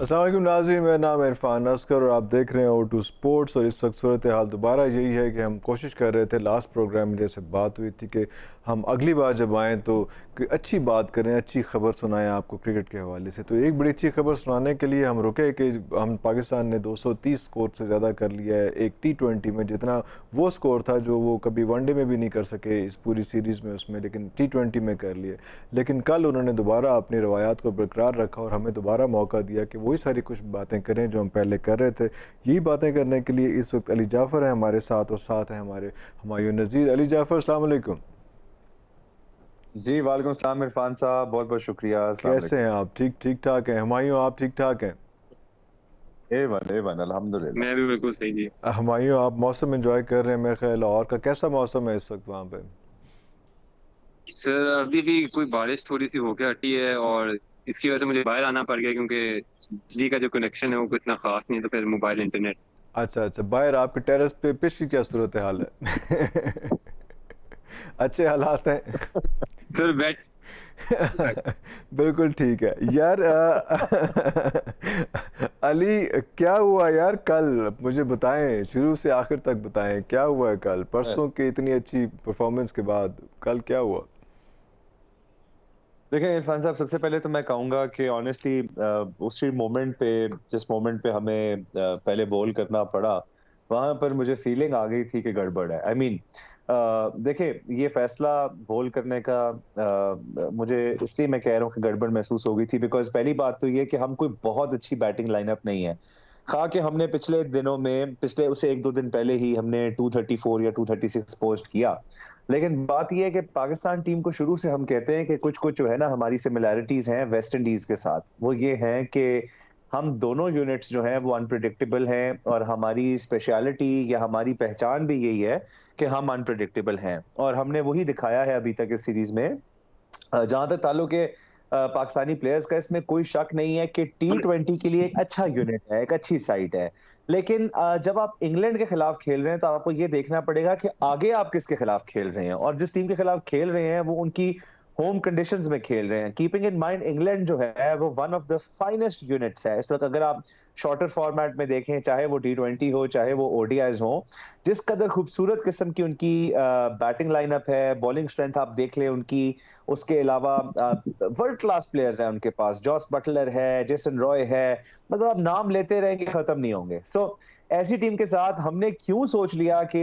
अस्सलाम वालेकुम नाज़रीन, मेरा नाम है इरफान असगर और आप देख रहे हैं O2 स्पोर्ट्स। और इस वक्त सूरत हाल दोबारा यही है कि हम कोशिश कर रहे थे, लास्ट प्रोग्राम में जैसे बात हुई थी कि हम अगली बार जब आएँ तो कोई अच्छी बात करें, अच्छी खबर सुनाएं आपको क्रिकेट के हवाले से। तो एक बड़ी अच्छी खबर सुनाने के लिए हम रुके कि हम पाकिस्तान ने 230 स्कोर से ज़्यादा कर लिया है एक T20 में, जितना वो स्कोर था जो वो कभी वनडे में भी नहीं कर सके इस पूरी सीरीज़ में उसमें, लेकिन T20 में कर लिए। लेकिन कल उन्होंने दोबारा अपनी रवायात को बरकरार रखा और हमें दोबारा मौका दिया कि वही सारी कुछ बातें करें जो हम पहले कर रहे थे। यही बातें करने के लिए इस वक्त अली जाफ़र हैं हमारे साथ और साथ हैं हमारे हुमायूं नज़ीर। अली जाफ़र, अस्सलाम वालेकुम। जी वालेकुम सलाम इरफान साहब, बहुत बहुत शुक्रिया। अस्सलाम कैसे वालेकुम। हैं आप? ठीक ठीक ठाक हैं? हुमायूं, आप ठीक ठाक हैं? ए वन अल्हम्दुलिल्लाह। मैं भी बिल्कुल सही जी। हुमायूं, आप मौसम एंजॉय कर रहे हैं मेरे ख्याल। लाहौर का कैसा मौसम है इस वक्त वहाँ पे? सर अभी भी कोई बारिश थोड़ी सी होके हटी है और इसकी वजह से मुझे बाहर आना पड़ गया क्योंकि बिजली का जो कनेक्शन है वो इतना खास नहीं है, तो फिर मोबाइल इंटरनेट। अच्छा अच्छा, बाहर आपके टेरेस पे पिच की क्या सूरत हाल है? अच्छे हालात हैं? सर बैठ बिल्कुल ठीक है यार। अली, क्या हुआ यार कल? मुझे बताएं, शुरू से आखिर तक बताएं क्या हुआ है कल, परसों की इतनी अच्छी परफॉर्मेंस के बाद कल क्या हुआ? देखिए इरफान साहब, सबसे पहले तो मैं कहूँगा कि ऑनेस्टली उसी मोमेंट पे, जिस मोमेंट पे हमें पहले बॉल करना पड़ा, वहां पर मुझे फीलिंग आ गई थी कि गड़बड़ है। आई मीन देखिए, ये फैसला बॉल करने का मुझे इसलिए मैं कह रहा हूँ कि गड़बड़ महसूस हो गई थी बिकॉज पहली बात तो ये कि हम कोई बहुत अच्छी बैटिंग लाइनअप नहीं है। खा के हमने पिछले दिनों में, पिछले उसे एक दो दिन पहले ही हमने 234 या 236 पोस्ट किया। लेकिन बात यह है कि पाकिस्तान टीम को शुरू से हम कहते हैं कि कुछ कुछ जो है ना, हमारी सिमिलैरिटीज हैं वेस्ट इंडीज के साथ। वो ये हैं कि हम दोनों यूनिट्स जो हैं वो अनप्रिडिक्टेबल हैं, और हमारी स्पेशलिटी या हमारी पहचान भी यही है कि हम अनप्रिडिक्टेबल हैं, और हमने वही दिखाया है अभी तक इस सीरीज में। जहां तक ताल्लुक है पाकिस्तानी प्लेयर्स का, इसमें कोई शक नहीं है कि T20 के लिए एक अच्छा यूनिट है, एक अच्छी साइड है। लेकिन जब आप इंग्लैंड के खिलाफ खेल रहे हैं तो आपको ये देखना पड़ेगा कि आगे आप किसके खिलाफ खेल रहे हैं, और जिस टीम के खिलाफ खेल रहे हैं वो उनकी होम कंडीशंस में खेल रहे हैं। कीपिंग इन माइंड, इंग्लैंड जो है वो one of the finest units है इस वक्त। अगर आप शॉर्टर फॉर्मेट में देखें, चाहे वो T20 हो चाहे वो ODIs हो, जिस कदर खूबसूरत किस्म की उनकी बैटिंग लाइनअप है, बॉलिंग स्ट्रेंथ आप देख लें उनकी। उसके अलावा वर्ल्ड क्लास प्लेयर्स हैं उनके पास, जॉस बटलर है, जेसन रॉय है, मतलब आप नाम लेते रहेंगे खत्म नहीं होंगे। ऐसी टीम के साथ हमने क्यों सोच लिया कि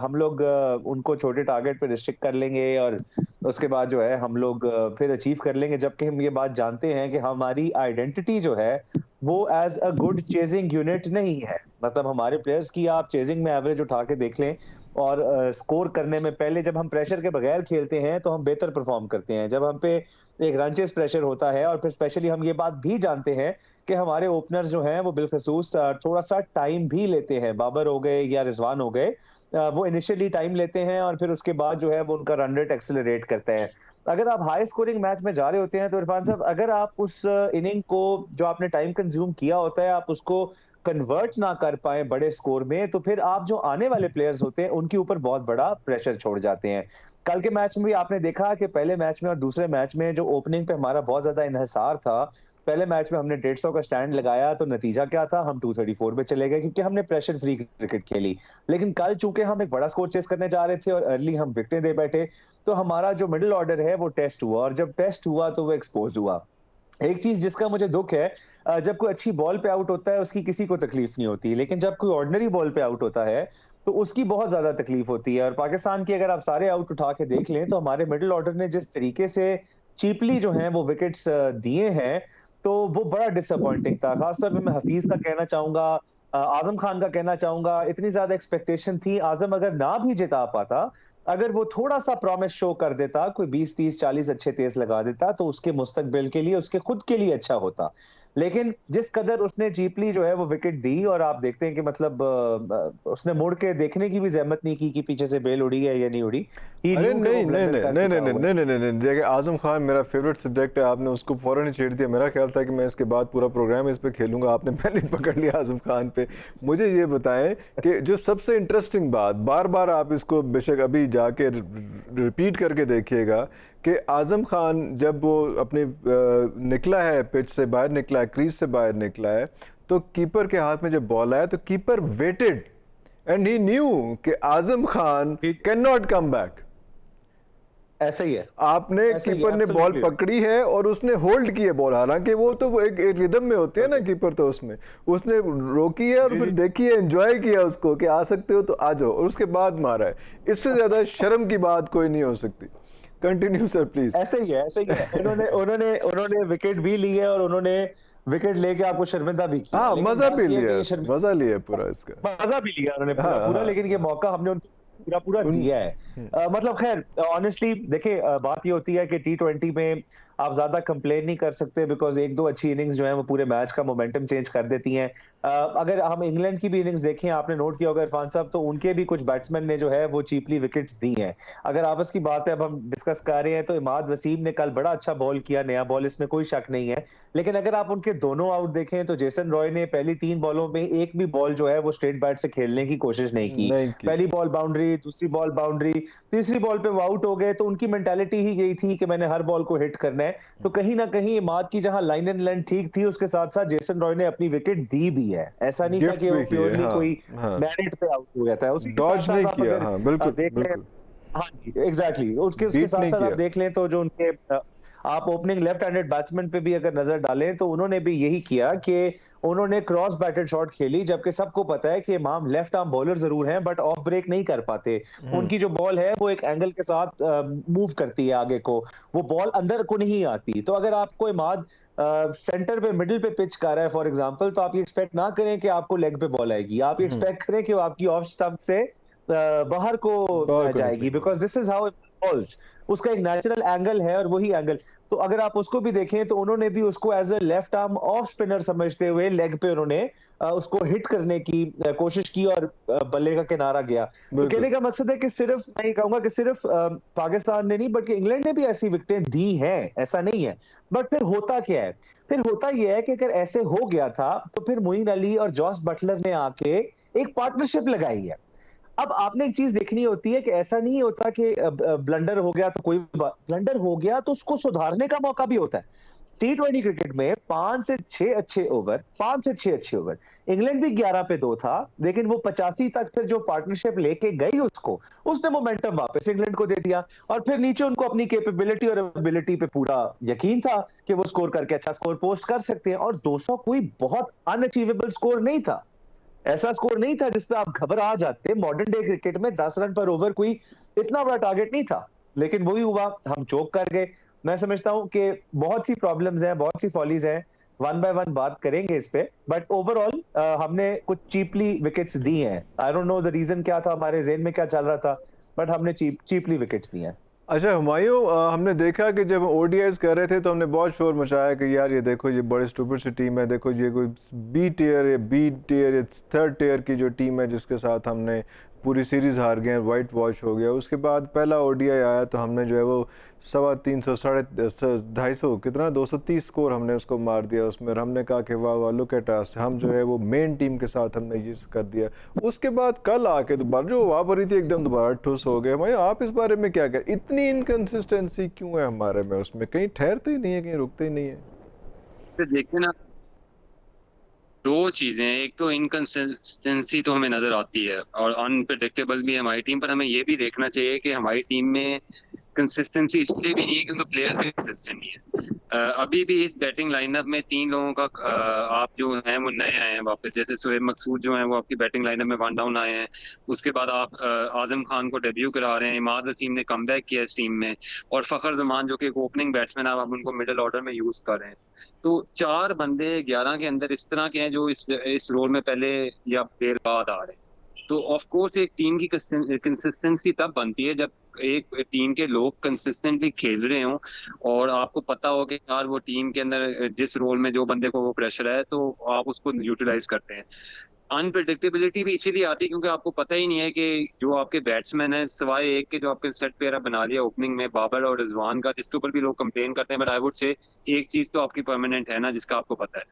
हम लोग उनको छोटे टारगेट पे रिस्ट्रिक्ट कर लेंगे और उसके बाद जो है हम लोग फिर अचीव कर लेंगे, जबकि हम ये बात जानते हैं कि हमारी आइडेंटिटी जो है वो as a good chasing unit नहीं है। मतलब हमारे प्लेयर्स की आप चेजिंग में एवरेज उठा के देख लें, और स्कोर करने में पहले जब हम प्रेशर के बगैर खेलते हैं तो हम बेहतर परफॉर्म करते हैं। जब हम पे एक रन प्रेशर होता है, और फिर स्पेशली हम ये बात भी जानते हैं कि हमारे ओपनर्स जो हैं वो बिलखसूस थोड़ा सा टाइम भी लेते हैं। बाबर हो गए या रिजवान हो गए, वो इनिशियली टाइम लेते हैं और फिर उसके बाद जो है वो उनका रन रेट एक्सेलरेट करते हैं। अगर आप हाई स्कोरिंग मैच में जा रहे होते हैं तो इरफान साहब, अगर आप उस इनिंग को जो आपने टाइम कंज्यूम किया होता है, आप उसको कन्वर्ट ना कर पाए बड़े स्कोर में, तो फिर आप जो आने वाले प्लेयर्स होते हैं उनके ऊपर बहुत बड़ा प्रेशर छोड़ जाते हैं। कल के मैच में भी आपने देखा कि पहले मैच में और दूसरे मैच में जो ओपनिंग पे हमारा बहुत ज्यादा इन्हिसार था, पहले मैच में हमने 150 का स्टैंड लगाया तो नतीजा क्या था, हम 234 पे चले गए क्योंकि हमने प्रेशर फ्री क्रिकेट खेली। लेकिन कल चूंकि हम एक बड़ा स्कोर चेस करने जा रहे थे और अर्ली हम विकेटें दे बैठे, तो हमारा जो मिडिल ऑर्डर है वो टेस्ट हुआ, और जब टेस्ट हुआ तो वो एक्सपोज हुआ। एक चीज जिसका मुझे दुख है, जब कोई अच्छी बॉल पे आउट होता है उसकी किसी को तकलीफ नहीं होती, लेकिन जब कोई ऑर्डिनरी बॉल पे आउट होता है तो उसकी बहुत ज्यादा तकलीफ होती है। और पाकिस्तान की अगर आप सारे आउट उठा के देख लें तो हमारे मिडिल ऑर्डर ने जिस तरीके से चीपली जो है वो विकेट्स दिए हैं, तो वो बड़ा डिसअपॉइंटिंग था। खासतौर पे मैं हफीज का कहना चाहूंगा, आजम खान का कहना चाहूंगा। इतनी ज्यादा एक्सपेक्टेशन थी, आजम अगर ना भी जिता पाता, अगर वो थोड़ा सा प्रॉमिस शो कर देता, कोई 20 30 40 अच्छे तेज लगा देता, तो उसके मुस्तकबिल के लिए, उसके खुद के लिए अच्छा होता। लेकिन जिस कदर उसने चीपली जो है वो विकेट दी, और आप देखते हैं कि मतलब उसने मुड़ के देखने की भी जहमत नहीं की कि पीछे से बेल उड़ी है या नहीं उड़ी। ही अरे न्यू कि वो नहीं नहीं ब्लंडर नहीं कर नहीं चुका नहीं हुआ है। नहीं नहीं नहीं नहीं, देखिए आजम खान मेरा फेवरेट सब्जेक्ट है, आपने उसको फ़ौरन ही छेड़ दिया। मेरा ख्याल था कि मैं इसके बाद पूरा प्रोग्राम इस पे खेलूंगा, आपने पहले ही पकड़ लिया आजम खान पे। मुझे ये बताएं कि जो सबसे इंटरेस्टिंग बात, बार बार आप इसको बेशक अभी जाके रिपीट करके देखिएगा कि आज़म खान जब वो अपने निकला है, पिच से बाहर निकला है, क्रीज से बाहर निकला है, तो कीपर के हाथ में जब बॉल आया तो keeper waited and he knew कि Azam Khan can not come back. ऐसा ही है, आपने कीपर ने बॉल पकड़ी है और उसने होल्ड की है बॉल, हालांकि वो तो एक रिदम में होते हैं ना कीपर, तो उसमें उसने रोकी है और फिर देखी है, एंजॉय किया उसको कि आ सकते हो तो आ जाओ, और उसके बाद मारा है। इससे ज्यादा शर्म की बात कोई नहीं हो सकती। Continue sir please. ऐसा ही है, ऐसा ही है। उन्होंने उन्होंने उन्होंने विकेट भी ली है और उन्होंने विकेट लेके आपको शर्मिंदा भी किया। हाँ, मजा भी लिया, मजा लिया पूरा इसका, मजा भी लिया उन्होंने पूरा, लेकिन ये मौका हमने उनको पूरा दिया है। मतलब खैर ऑनेस्टली देखिए, बात ये होती है कि T20 में आप ज्यादा कंप्लेन नहीं कर सकते, बिकॉज एक दो अच्छी इनिंग्स जो है वो पूरे मैच का मोमेंटम चेंज कर देती हैं। अगर हम इंग्लैंड की भी इनिंग्स देखें, आपने नोट किया होगा इरफान साहब, तो उनके भी कुछ बैट्समैन ने जो है वो चीपली विकेट्स दी हैं। अगर आपस की बात है, अब हम डिस्कस कर रहे हैं, तो इमाद वसीम ने कल बड़ा अच्छा बॉल किया, नया बॉल, इसमें कोई शक नहीं है। लेकिन अगर आप उनके दोनों आउट देखें तो जेसन रॉय ने पहली 3 बॉलों में एक भी बॉल जो है वो स्ट्रेट बैट से खेलने की कोशिश नहीं की। पहली बॉल बाउंड्री, दूसरी बॉल बाउंड्री, तीसरी बॉल पे वो आउट हो गए। तो उनकी मेंटालिटी ही यही थी कि मैंने हर बॉल को हिट करना है। तो कहीं ना कहीं इमाद की जहां लाइन एंड लेंथ ठीक थी, उसके साथ साथ जेसन रॉय ने अपनी विकेट दी भी है। ऐसा नहीं था कि वो प्योरली कोई मेरिट पे आउट हो गया था। उसी के साथ साथ आप अगर देख लें, हाँ जी एग्जैक्टली, उसके साथ साथ आप देख लें तो जो उनके आप ओपनिंग लेफ्ट हैंडेड बैट्समैन पे भी अगर नजर डालें तो उन्होंने भी यही किया कि उन्होंने क्रॉस बैटेड शॉट खेली, जबकि सबको पता है कि इमाम लेफ्ट आर्म बॉलर जरूर हैं बट ऑफ ब्रेक नहीं कर पाते। उनकी जो बॉल है वो एक एंगल के साथ मूव करती है आगे को, वो बॉल अंदर को नहीं आती। तो अगर आपको इमाद सेंटर पे मिडिल पे पिच कर रहा है फॉर एग्जांपल, तो आप ये एक्सपेक्ट ना करें कि आपको लेग पे बॉल आएगी, आप ये एक्सपेक्ट करें कि वो आपकी ऑफ स्टंप से बाहर को जाएगी, because this is how it balls. उसका एक नेचुरल एंगल है और वही एंगल, तो अगर आप उसको भी देखें तो उन्होंने भी उसको as a left arm of spinner समझते हुए लेग पे उन्होंने उसको हिट करने की कोशिश की और बल्ले का किनारा गया। तो कहने का मकसद है कि सिर्फ मैं ये कहूंगा कि सिर्फ पाकिस्तान ने नहीं बल्कि इंग्लैंड ने भी ऐसी विकेटें दी हैं, ऐसा नहीं है। बट फिर होता क्या है, फिर होता यह है कि अगर ऐसे हो गया था तो फिर मोइन अली और जॉस बटलर ने आके एक पार्टनरशिप लगाई है। अब आपने एक चीज देखनी होती है कि ऐसा नहीं होता कि ब्लंडर हो गया तो कोई ब्लंडर हो गया तो उसको सुधारने का मौका भी होता है। T20 क्रिकेट में 5 से 6 अच्छे ओवर, 5 से 6 अच्छे ओवर, इंग्लैंड भी 11 पे 2 था, लेकिन वो 85 तक फिर जो पार्टनरशिप लेके गई उसने मोमेंटम वापस इंग्लैंड को दे दिया। और फिर नीचे उनको अपनी कैपेबिलिटी और एबिलिटी पे पूरा यकीन था कि वो स्कोर करके अच्छा स्कोर पोस्ट कर सकते हैं। और 200 कोई बहुत अनअचीवेबल स्कोर नहीं था, ऐसा स्कोर नहीं था जिसपे आप घबरा जाते। मॉडर्न डे क्रिकेट में 10 रन पर ओवर कोई इतना बड़ा टारगेट नहीं था, लेकिन वही हुआ, हम चोक कर गए। मैं समझता हूं कि बहुत सी प्रॉब्लम्स हैं, बहुत सी फॉलीज हैं, वन बाय वन बात करेंगे इस पे, बट ओवरऑल हमने कुछ चीपली विकेट्स दी हैं। I don't know the reason क्या था, हमारे जेहन में क्या चल रहा था, बट हमने चीपली विकेट्स दी हैं। अच्छा हुमायूं, हमने देखा कि जब ओडीआईज कर रहे थे तो हमने बहुत शोर मचाया कि यार ये देखो ये बड़ी स्टूपिड सी टीम है, देखो ये कोई बी टियर या थर्ड टियर की जो टीम है जिसके साथ हमने पूरी सीरीज़ हार गए, वाइट वॉश हो गया। उसके बाद पहला ओडीआई आया तो हमने जो है वो 350 250 कितना 230 स्कोर हमने उसको मार दिया उसमें, और हमने कहा कि वाह वाह लुक एट अस, हम जो है वो मेन टीम के साथ हमने ये कर दिया। उसके बाद कल आके दोबारा जो हवा भरी थी एकदम दोबारा ठुस हो गए। भाई आप इस बारे में क्या कहें, इतनी इनकन्सिस्टेंसी क्यों है हमारे में, उसमें कहीं ठहरते ही नहीं है, कहीं रुकते ही नहीं है? तो देखिए ना, दो चीजें, एक तो इनकंसिस्टेंसी तो हमें नजर आती है और अनप्रेडिक्टेबल भी है हमारी टीम, पर हमें ये भी देखना चाहिए कि हमारी टीम में कंसिस्टेंसी इसलिए भी नहीं है क्योंकि प्लेयर्स भी कंसिस्टेंट नहीं है। अभी भी इस बैटिंग लाइनअप में 3 लोगों का आप जो हैं वो नए आए हैं वापस, जैसे शोएब मकसूद जो हैं वो आपकी बैटिंग लाइनअप में 1 डाउन आए हैं। उसके बाद आप आजम खान को डेब्यू करा रहे हैं, इमाद वसीम ने कमबैक किया इस टीम में, और फखर जमान जो कि एक ओपनिंग बैट्समैन आप उनको मिडिल ऑर्डर में यूज कर रहे हैं। तो 4 बंदे 11 के अंदर इस तरह के हैं जो इस रोल में पहले या देर बाद आ रहे हैं। तो ऑफ कोर्स एक टीम की कंसिस्टेंसी तब बनती है जब एक टीम के लोग कंसिस्टेंटली खेल रहे हों और आपको पता हो कि यार वो टीम के अंदर जिस रोल में जो बंदे को वो प्रेशर है तो आप उसको यूटिलाइज करते हैं। अनप्रेडिक्टेबिलिटी भी इसीलिए आती है क्योंकि आपको पता ही नहीं है कि जो आपके बैट्समैन है, सिवाय एक के जो आपके सेट पेयर बना लिया ओपनिंग में बाबर और रिजवान का, जिसके ऊपर भी लोग कंप्लेन करते हैं, बट आई वुड से एक चीज तो आपकी परमानेंट है ना जिसका आपको पता है।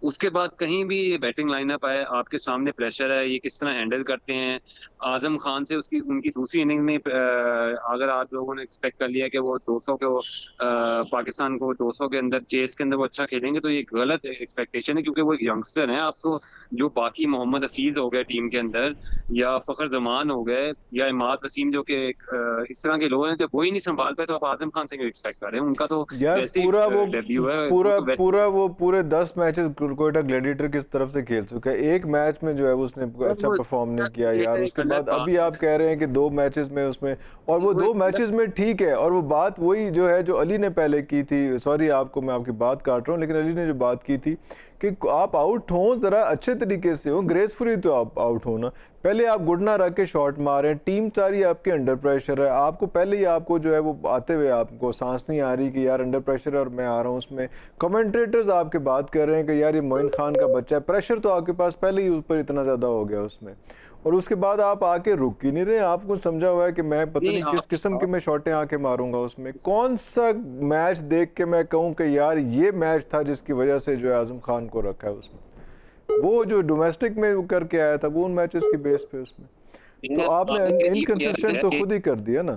उसके बाद कहीं भी ये बैटिंग लाइनअप है, आपके सामने प्रेशर है, ये किस तरह हैंडल करते हैं। आजम खान से उसकी उनकी दूसरी इनिंग में अगर आप लोगों ने एक्सपेक्ट कर लिया कि वो 200 को पाकिस्तान को 200 के अंदर चेस के अंदर वो अच्छा खेलेंगे, तो ये गलत एक्सपेक्टेशन है, क्योंकि वो एक यंगस्टर है। आपको जो बाकी मोहम्मद हफीज हो गए टीम के अंदर, या फखर जमान हो गए, या इमाद वसीम, जो कि इस तरह के लोग हैं, जब वही नहीं संभाल पाए तो आप आजम खान से क्यों एक्सपेक्ट कर रहे हैं? उनका तो यार वैसे पूरा वो डेब्यू है, पूरा तो वैसे पूरा वो पूरे 10 मैचेस कोयटा ग्लैडिएटर किस तरफ से खेल चुका है, एक मैच में जो है उसने अच्छा वो परफॉर्म नहीं किया ये यार। तो एक उसके अलग बाद बात अभी आप है। कह रहे हैं कि 2 मैचेस में उसमें, और वो वो 2 एक अलग मैचेस में ठीक है। और वो बात वही जो है जो अली ने पहले की थी, सॉरी आपको मैं आपकी बात काट रहा हूँ, लेकिन अली ने जो बात की थी कि आप आउट हो ज़रा अच्छे तरीके से हो, ग्रेसफुली तो आप आउट हो ना। पहले आप घुटना रख के शॉट मारें, टीम सारी आपके अंडर प्रेशर है, आपको पहले ही आपको जो है वो आते हुए आपको सांस नहीं आ रही कि यार अंडर प्रेशर है और मैं आ रहा हूँ उसमें। कमेंटेटर्स आपके बात कर रहे हैं कि यार ये मोइन खान का बच्चा है, प्रेशर तो आपके पास पहले ही ऊपर इतना ज़्यादा हो गया उसमें, और उसके बाद आप आके रुक ही नहीं रहे। आपको समझा हुआ है कि मैं पता नहीं नहीं किस किस्म की आप मैं शॉटें आके मारूंगा उसमें। कौन सा मैच देख के मैं कहूँ कि यार ये मैच था जिसकी वजह से जो है आजम खान को रखा है उसमें? वो जो डोमेस्टिक में वो करके आया था वो उन मैचेस की बेस पे उसमें, तो आपने इनकंसिस्टेंट तो खुद ही कर दिया ना।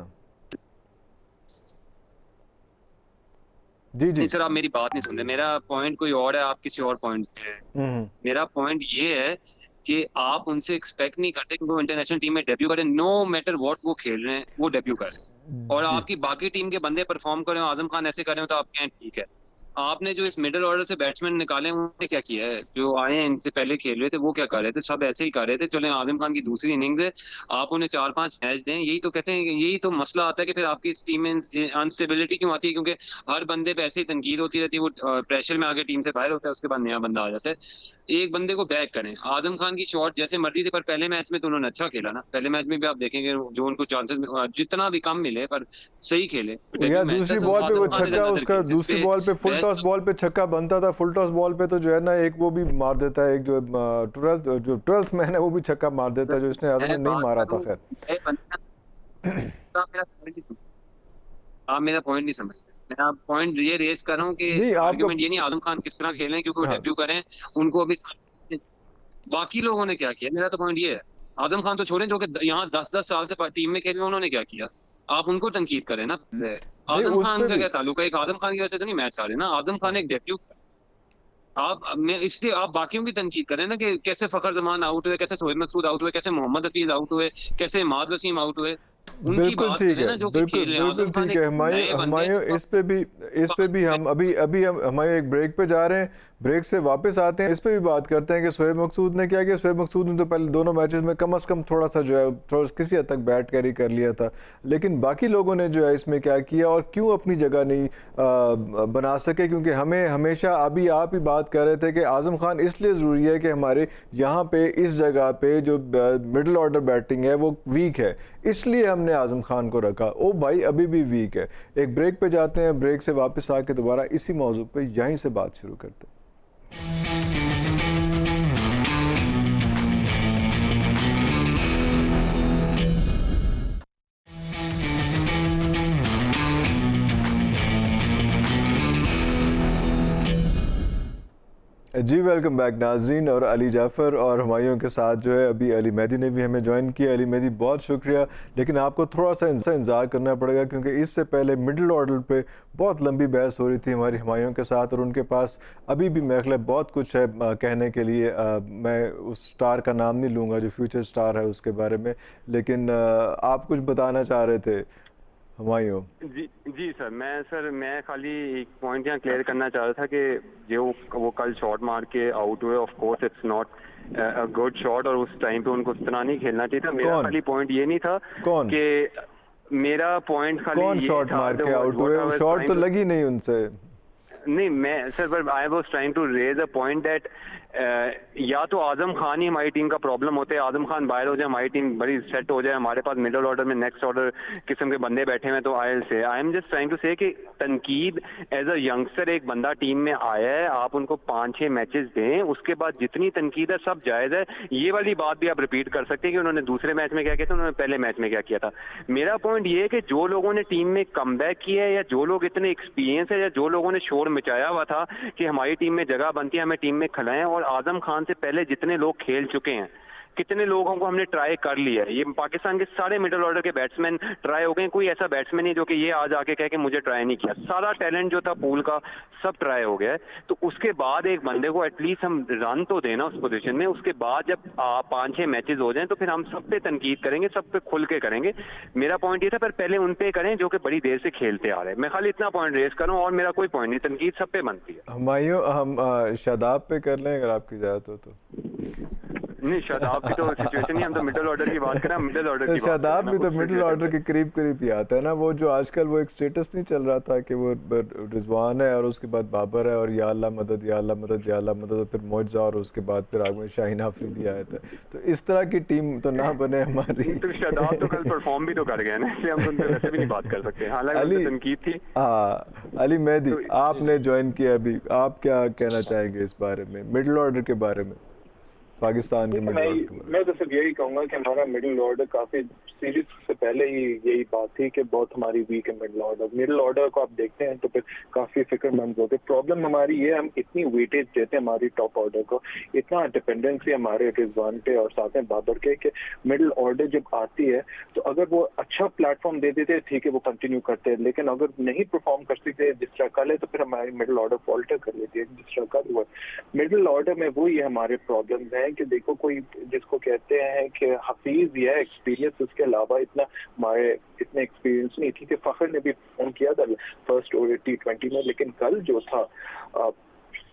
जी जी। नहीं सर, आप मेरी बात नहीं सुन रहे। मेरा पॉइंट कोई और है, आप किसी और पॉइंट पे हैं। हम्म। मेरा पॉइंट ये है कि आप उनसे एक्सपेक्ट नहीं करते कि वो इंटरनेशनल टीम में डेब्यू करें, नो मैटर व्हाट वो खेल रहे हैं वो डेब्यू करें, और जी आपकी बाकी टीम के बंदे परफॉर्म करें, आजम खान ऐसे करें तो आप कहें ठीक है। आपने जो इस मिडिल ऑर्डर से बैट्समैन निकाले हैं, उन्होंने क्या किया है? जो आए हैं इनसे पहले खेल रहे थे वो क्या कर रहे थे? सब ऐसे ही कर रहे थे। चले, आजम खान की दूसरी इनिंग्स है, आप उन्हें 4-5 मैच दें। यही तो कहते हैं कि यही तो मसला आता है कि फिर आपकी इस टीम में अनस्टेबिलिटी क्यों आती है, क्योंकि हर बंदे पे ऐसे ही तनकीद होती रहती है, वो प्रेशर में आगे टीम से बाहर होता है, उसके बाद नया बंदा आ जाता है। एक बंदे को बैक करें। आजम खान की शॉट जैसे मर्जी थे, पर पहले मैच में तो उन्होंने अच्छा खेला ना। पहले मैच में भी आप देखेंगे जो उनको चांसेस जितना भी कम मिले पर सही खेले। यार दूसरी बॉल पे वो छक्का उसका, दूसरी बॉल पे फुल टॉस बॉल पे छक्का बनता था, फुल टॉस बॉल पे तो जो है ना एक वो भी मार देता है, एक जो 12th मैन है वो भी छक्का मार देता है, जो इसने आजम ने नहीं मारा था। खैर आप मेरा पॉइंट नहीं समझ। मैं आप पॉइंट ये रेस कर रहा हूँ कि नहीं आपका आर्गुमेंट ये नहीं आजम खान किस तरह खेलें क्योंकि वो हाँ डेब्यू करें, उनको अभी बाकी लोगों ने क्या किया। मेरा तो पॉइंट ये है, आजम खान तो छोड़ें, जो कि यहाँ 10-10 साल से टीम में खेले, उन्होंने क्या किया? आप उनको तनकीद करें ना। नहीं आजम उस खान पे का भी क्या ताल्लुक है? एक आजम खान की वजह से तो नहीं मैच आ रहे ना। आजम खान एक डेब्यू, आप मैं इसलिए आप बाकियों की तनकीद करें ना कि कैसे फखर जमान आउट हुए, कैसे सोहेब मकसूद आउट हुए, कैसे मोहम्मद हफीज आउट हुए, कैसे इमाद वसीम आउट हुए। उनकी बिल्कुल बात ठीक करें है, ना जो कि बिल्कुल खेल रहे हैं। बिल्कुल आजम खान ठीक एक है। हमारे नए बंदे हमारे हैं इस पे भी हम अभी अभी हम हमारे एक ब्रेक पे जा रहे हैं, ब्रेक से वापस आते हैं, इस पे भी बात करते हैं कि शोएब मकसूद ने क्या किया। शोएब मकसूद ने तो पहले दोनों मैचेस में कम से कम थोड़ा सा जो है थोड़ा किसी हद तक बैट कैरी कर लिया था, लेकिन बाकी लोगों ने जो है इसमें क्या किया और क्यों अपनी जगह नहीं बना सके? क्योंकि हमें हमेशा, अभी आप ही बात कर रहे थे कि आजम खान इसलिए ज़रूरी है कि हमारे यहाँ पे इस जगह पे जो मिडिल ऑर्डर बैटिंग है वो वीक है, इसलिए हमने आजम खान को रखा। ओ भाई अभी भी वीक है। एक ब्रेक पे जाते हैं, ब्रेक से वापस आके दोबारा इसी मौजू पे यहीं से बात शुरू करते हैं। जी वेलकम बैक नाजरीन, और अली जाफ़र और हुमायूं के साथ जो है अभी अली मेहदी ने भी हमें ज्वाइन किया। अली मेहदी बहुत शुक्रिया, लेकिन आपको थोड़ा सा इंतज़ार करना पड़ेगा क्योंकि इससे पहले मिडिल ऑर्डर पे बहुत लंबी बहस हो रही थी हमारी हुमायूं के साथ, और उनके पास अभी भी मेरे ख्याल बहुत कुछ है कहने के लिए। मैं उस स्टार का नाम नहीं लूँगा जो फ्यूचर स्टार है उसके बारे में, लेकिन आप कुछ बताना चाह रहे थे हुमायूं? जी सर, मैं खाली एक पॉइंट यहाँ क्लियर करना चाह रहा था कि जो वो कल शॉट मार के आउट हुए, of course it's not a good shot, और उस टाइम पे उनको उस तरह नहीं खेलना चाहिए था। मेरा खाली पॉइंट ये नहीं था कि मेरा पॉइंट खाली कौन शॉट मार के आउट हुए? शॉट तो लगी नहीं उनसे। नहीं, मैं sir, I was trying to raise a point that या तो आजम खान ही हमारी टीम का प्रॉब्लम होते हैं, आजम खान बाहर हो जाए हमारी टीम बड़ी सेट हो जाए, हमारे पास मिडिल ऑर्डर में नेक्स्ट ऑर्डर किस्म के बंदे बैठे हुए, तो I am just trying to say कि तनकीद एज अ यंगस्टर एक बंदा टीम में आया है, आप उनको 5-6 मैचेस दें, उसके बाद जितनी तनकीद है सब जायज़ है। ये वाली बात भी आप रिपीट कर सकते हैं कि उन्होंने दूसरे मैच में क्या किया था, उन्होंने पहले मैच में क्या किया था। मेरा पॉइंट ये है कि जो लोगों ने टीम में कमबैक किया है, या जो लोग इतने एक्सपीरियंस है, या जो लोगों ने शोर मचाया हुआ था कि हमारी टीम में जगह बनती है, हमें टीम में खिलाएं, और आजम खान से पहले जितने लोग खेल चुके हैं, कितने लोगों को हमने ट्राई कर लिया है। ये पाकिस्तान के सारे मिडिल ऑर्डर के बैट्समैन ट्राई हो गए, कोई ऐसा बैट्समैन नहीं जो कि ये आज आके कहे कि मुझे ट्राई नहीं किया। सारा टैलेंट जो था पूल का सब ट्राई हो गया है। तो उसके बाद एक बंदे को एटलीस्ट हम रन तो देना उस पोजीशन में। उसके बाद जब 5-6 मैचेस हो जाएं तो फिर हम सब पे तनकीद करेंगे, सब पे खुल के करेंगे। मेरा पॉइंट ये था, पर पहले उन पे करें जो कि बड़ी देर से खेलते आ रहे हैं। मैं खाली इतना पॉइंट रेस करूँ और मेरा कोई पॉइंट नहीं, तनकीद सब पे बनती है। हम शादाब पे कर लें अगर आपकी इजाज़त हो तो। नहीं, शादाब की तो सिचुएशन ही, हम तो मिडिल ऑर्डर की बात करें, मिडिल ऑर्डर की शादाब भी तो मिडिल ऑर्डर के करीब करीब ही आता है ना। वो जो आजकल वो एक स्टेटस नहीं चल रहा था कि वो रिजवान है और उसके बाद बाबर है और या अल्लाह मदद या अल्लाह मदद या अल्लाह मदद, फिर मुआज़ा, और उसके बाद फिर आगे में शाहीन आफरीदी आया था। तो इस तरह की टीम तो ना बने हमारी। तो शादाब तो कल परफॉर्म भी तो कर गए ना, इसलिए हम उनसे वैसे भी नहीं बात कर सकते। हालांकि तनकीद थी। हाँ, अली मेहदी आपने ज्वाइन किया अभी, आप क्या कहना चाहेंगे इस बारे में, मिडिल ऑर्डर के बारे में, पाकिस्तान के मिडिल ऑर्डर के बारे में? मैं तो सिर्फ यही कहूंगा कि हमारा मिडिल ऑर्डर काफी सीरीज से पहले ही यही बात थी कि बहुत हमारी वीक है मिडिल ऑर्डर। मिडिल ऑर्डर को आप देखते हैं तो फिर काफी फिक्रमंद होते। प्रॉब्लम हमारी ये, हम इतनी वेटेज देते हैं हमारी टॉप ऑर्डर को, इतना डिपेंडेंसी हमारे रिजवान पे और साथ में बाबर के, कि मिडिल ऑर्डर जब आती है तो अगर वो अच्छा प्लेटफॉर्म दे देते ठीक है वो कंटिन्यू करते हैं, लेकिन अगर नहीं परफॉर्म कर सकते जिस तरह कल है तो फिर हमारी मिडिल ऑर्डर फॉल्टर कर लेती है जिस तरह कल हुआ। मिडिल ऑर्डर में वो ये हमारे प्रॉब्लम है कि देखो कोई जिसको कहते हैं कि हफीज या एक्सपीरियंस, उसके अलावा इतना हमारे इतने एक्सपीरियंस नहीं थी। कि फखर ने भी फोन किया था फर्स्ट T20 में, लेकिन कल जो था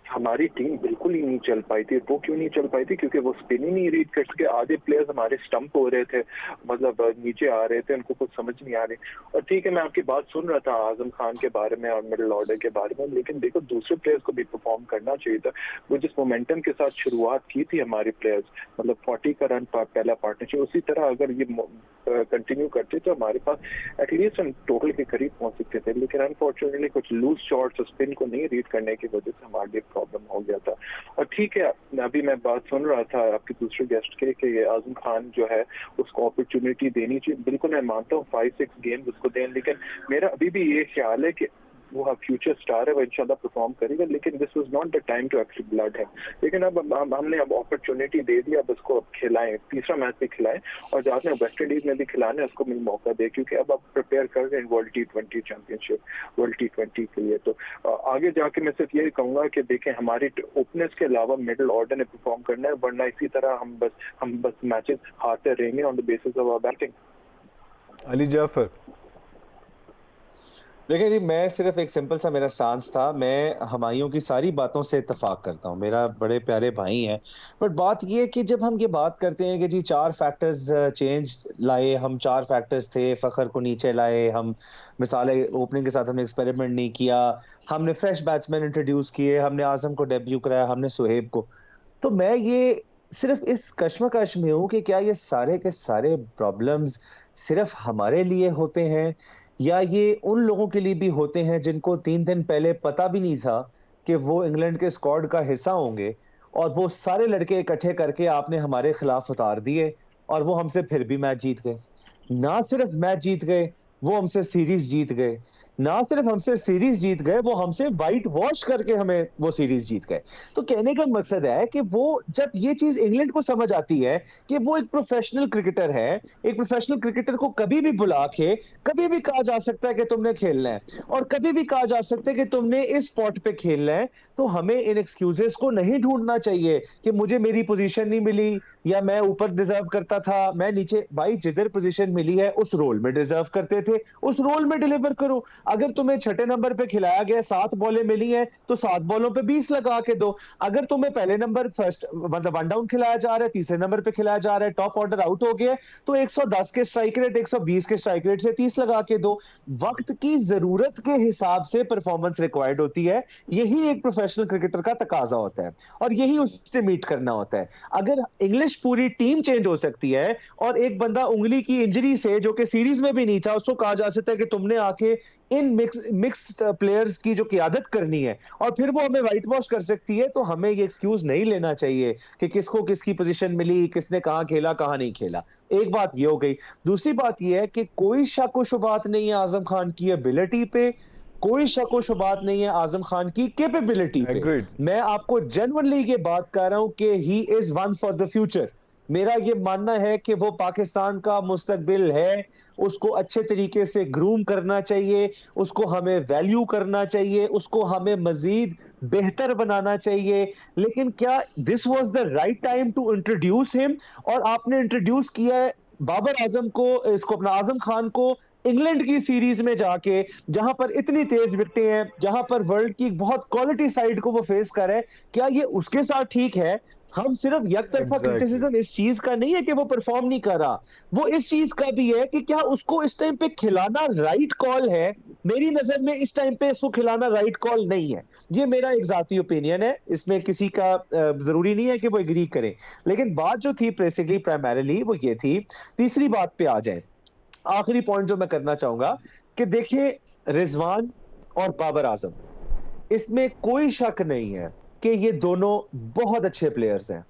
हमारी टीम बिल्कुल ही नहीं चल पाई थी। वो क्यों नहीं चल पाई थी? क्योंकि वो स्पिन ही नहीं रीड कर सके। आधे प्लेयर्स हमारे स्टंप हो रहे थे, मतलब नीचे आ रहे थे, उनको कुछ समझ नहीं आ रही। और ठीक है, मैं आपकी बात सुन रहा था आजम खान के बारे में और मिडिल ऑर्डर के बारे में, लेकिन देखो दूसरे प्लेयर्स को भी परफॉर्म करना चाहिए था। वो जिस मोमेंटम के साथ शुरुआत की थी हमारे प्लेयर्स, मतलब 40 का रन पहला पार्टनरशिप, उसी तरह अगर ये कंटिन्यू करते तो हमारे पास एटलीस्ट हम टोटल के करीब पहुंच सकते थे। लेकिन अनफॉर्चुनेटली कुछ लूज शॉट्स और स्पिन को नहीं रीड करने की वजह से हमारे प्रॉब्लम हो गया था। और ठीक है, अभी मैं बात सुन रहा था आपके दूसरे गेस्ट के कि आजम खान जो है उसको अपॉर्चुनिटी देनी चाहिए। बिल्कुल मैं मानता हूँ 5-6 गेम्स उसको दें, लेकिन मेरा अभी भी ये ख्याल है कि वो फ्यूचर स्टार है, वो इंशाल्लाह परफॉर्म करेगा, लेकिन this was not the time to actually blood है। लेकिन अब हमने अब अपॉर्चुनिटी दे दी, अब उसको अब खिलाएं, तीसरा मैच भी खिलाएं, और जहाँ में वेस्ट इंडीज में भी खिलाने उसको मिल मौका दे, क्योंकि अब आप प्रिपेयर कर रहे हैं world T20 championship, world T20 के लिए। तो आगे जाके मैं सिर्फ यही कहूंगा कि देखें हमारे ओपनर्स के अलावा मिडिल ऑर्डर ने परफॉर्म करना है, वरना इसी तरह हम बस मैचेस हारते रहेंगे on the basis of our batting. Ali Jafar, देखिए जी, मैं सिर्फ एक सिंपल सा मेरा स्टांस था। मैं हमायूं की सारी बातों से इत्तेफाक करता हूँ, मेरा बड़े प्यारे भाई हैं। बट बात ये है कि जब हम ये बात करते हैं कि जी 4 फैक्टर्स चेंज लाए, हम 4 फैक्टर्स थे, फखर को नीचे लाए, हम मिसाले ओपनिंग के साथ हमने एक्सपेरिमेंट नहीं किया, हमने फ्रेश बैट्समैन इंट्रोड्यूस किए, हमने आजम को डेब्यू कराया, हमने सुहेब को, तो मैं ये सिर्फ इस कश्मकश में हूँ कि क्या ये सारे के सारे प्रॉब्लम्स सिर्फ हमारे लिए होते हैं, या ये उन लोगों के लिए भी होते हैं जिनको 3 दिन पहले पता भी नहीं था कि वो इंग्लैंड के स्क्वाड का हिस्सा होंगे, और वो सारे लड़के इकट्ठे करके आपने हमारे खिलाफ उतार दिए और वो हमसे फिर भी मैच जीत गए। ना सिर्फ मैच जीत गए, वो हमसे सीरीज जीत गए। ना सिर्फ हमसे सीरीज जीत गए, वो हमसे वाइट वॉश करके हमें वो सीरीज जीत गए। तो कहने का मकसद है कि वो जब ये चीज इंग्लैंड को समझ आती है कि वो एक प्रोफेशनल क्रिकेटर है, एक प्रोफेशनल क्रिकेटर को कभी भी बुला के कभी भी कहा जा सकता है कि तुमने खेलना है, और कभी भी कहा जा सकता है कि तुमने इस स्पॉट पे खेलना है, तो हमें इन एक्सक्यूजेस को नहीं ढूंढना चाहिए कि मुझे मेरी पोजीशन नहीं मिली, या मैं ऊपर डिजर्व करता था, मैं नीचे। भाई जिधर पोजीशन मिली है उस रोल में डिजर्व करते थे, उस रोल में डिलीवर करो। अगर तुम्हें छठे नंबर पे खिलाया गया 7 बॉलें मिली हैं तो 7 बॉलों पे 20 लगा के दो। अगर तुम्हें पहले नंबर फर्स्ट मतलब वन डाउन खिलाया जा रहा है, तीसरे नंबर पे खिलाया जा रहा है, टॉप ऑर्डर आउट हो गया तो 110 के स्ट्राइक रेट 120 के स्ट्राइक रेट से 30 लगा के दो। वक्त की जरूरत के हिसाब से परफॉर्मेंस रिक्वायर्ड होती है, यही एक प्रोफेशनल क्रिकेटर का तकाजा होता है और यही उससे मीट करना होता है। अगर इंग्लिश पूरी टीम चेंज हो सकती है और एक बंदा उंगली की इंजरी से जो कि सीरीज में भी नहीं था उसको कहा जा सकता है कि तुमने आके इन मिक्स्ड प्लेयर्स की जो क़ियादत करनी है और फिर वो हमें वाइट वॉश कर सकती है, तो हमें ये एक्सक्यूज नहीं लेना चाहिए कि किसको किसकी पोजीशन मिली, किसने कहां खेला कहां नहीं खेला। एक बात ये हो गई। दूसरी बात ये है कि कोई शक व शुबात नहीं है आजम खान की एबिलिटी पे, कोई शक व शुबात नहीं है आजम खान की कैपेबिलिटी पे। मैं आपको जेन्युइनली ये बात कर रहा हूं कि he is one for the future. मेरा ये मानना है कि वो पाकिस्तान का मुस्तकबिल है, उसको अच्छे तरीके से ग्रूम करना चाहिए, उसको हमें वैल्यू करना चाहिए, उसको हमें मजीद बेहतर बनाना चाहिए। लेकिन क्या this was the right time to introduce him? और आपने इंट्रोड्यूस किया है बाबर आजम को, इसको अपना आजम खान को इंग्लैंड की सीरीज में जाके, जहां पर इतनी तेज विकेटें हैं, जहां पर वर्ल्ड की बहुत क्वालिटी साइड को वो फेस कर रहा है, क्या ये उसके साथ ठीक है? हम सिर्फ यकतरफा क्रिटिसिज्म इस चीज का नहीं है कि वो परफॉर्म नहीं कर रहा, वो इस चीज का भी है कि क्या उसको इस टाइम पे खिलाना राइट कॉल है? मेरी नजर में इस टाइम पे इसको खिलाना राइट कॉल नहीं है। ये मेरा एक जाती ओपिनियन है, इसमें किसी का जरूरी नहीं है कि वो एग्री करे। लेकिन बात जो थी बेसिकली प्राइमरीली वो ये थी। तीसरी बात पे आ जाए, आखिरी पॉइंट जो मैं करना चाहूंगा कि देखिए रिजवान और बाबर आजम, इसमें कोई शक नहीं है कि ये दोनों बहुत अच्छे प्लेयर्स हैं।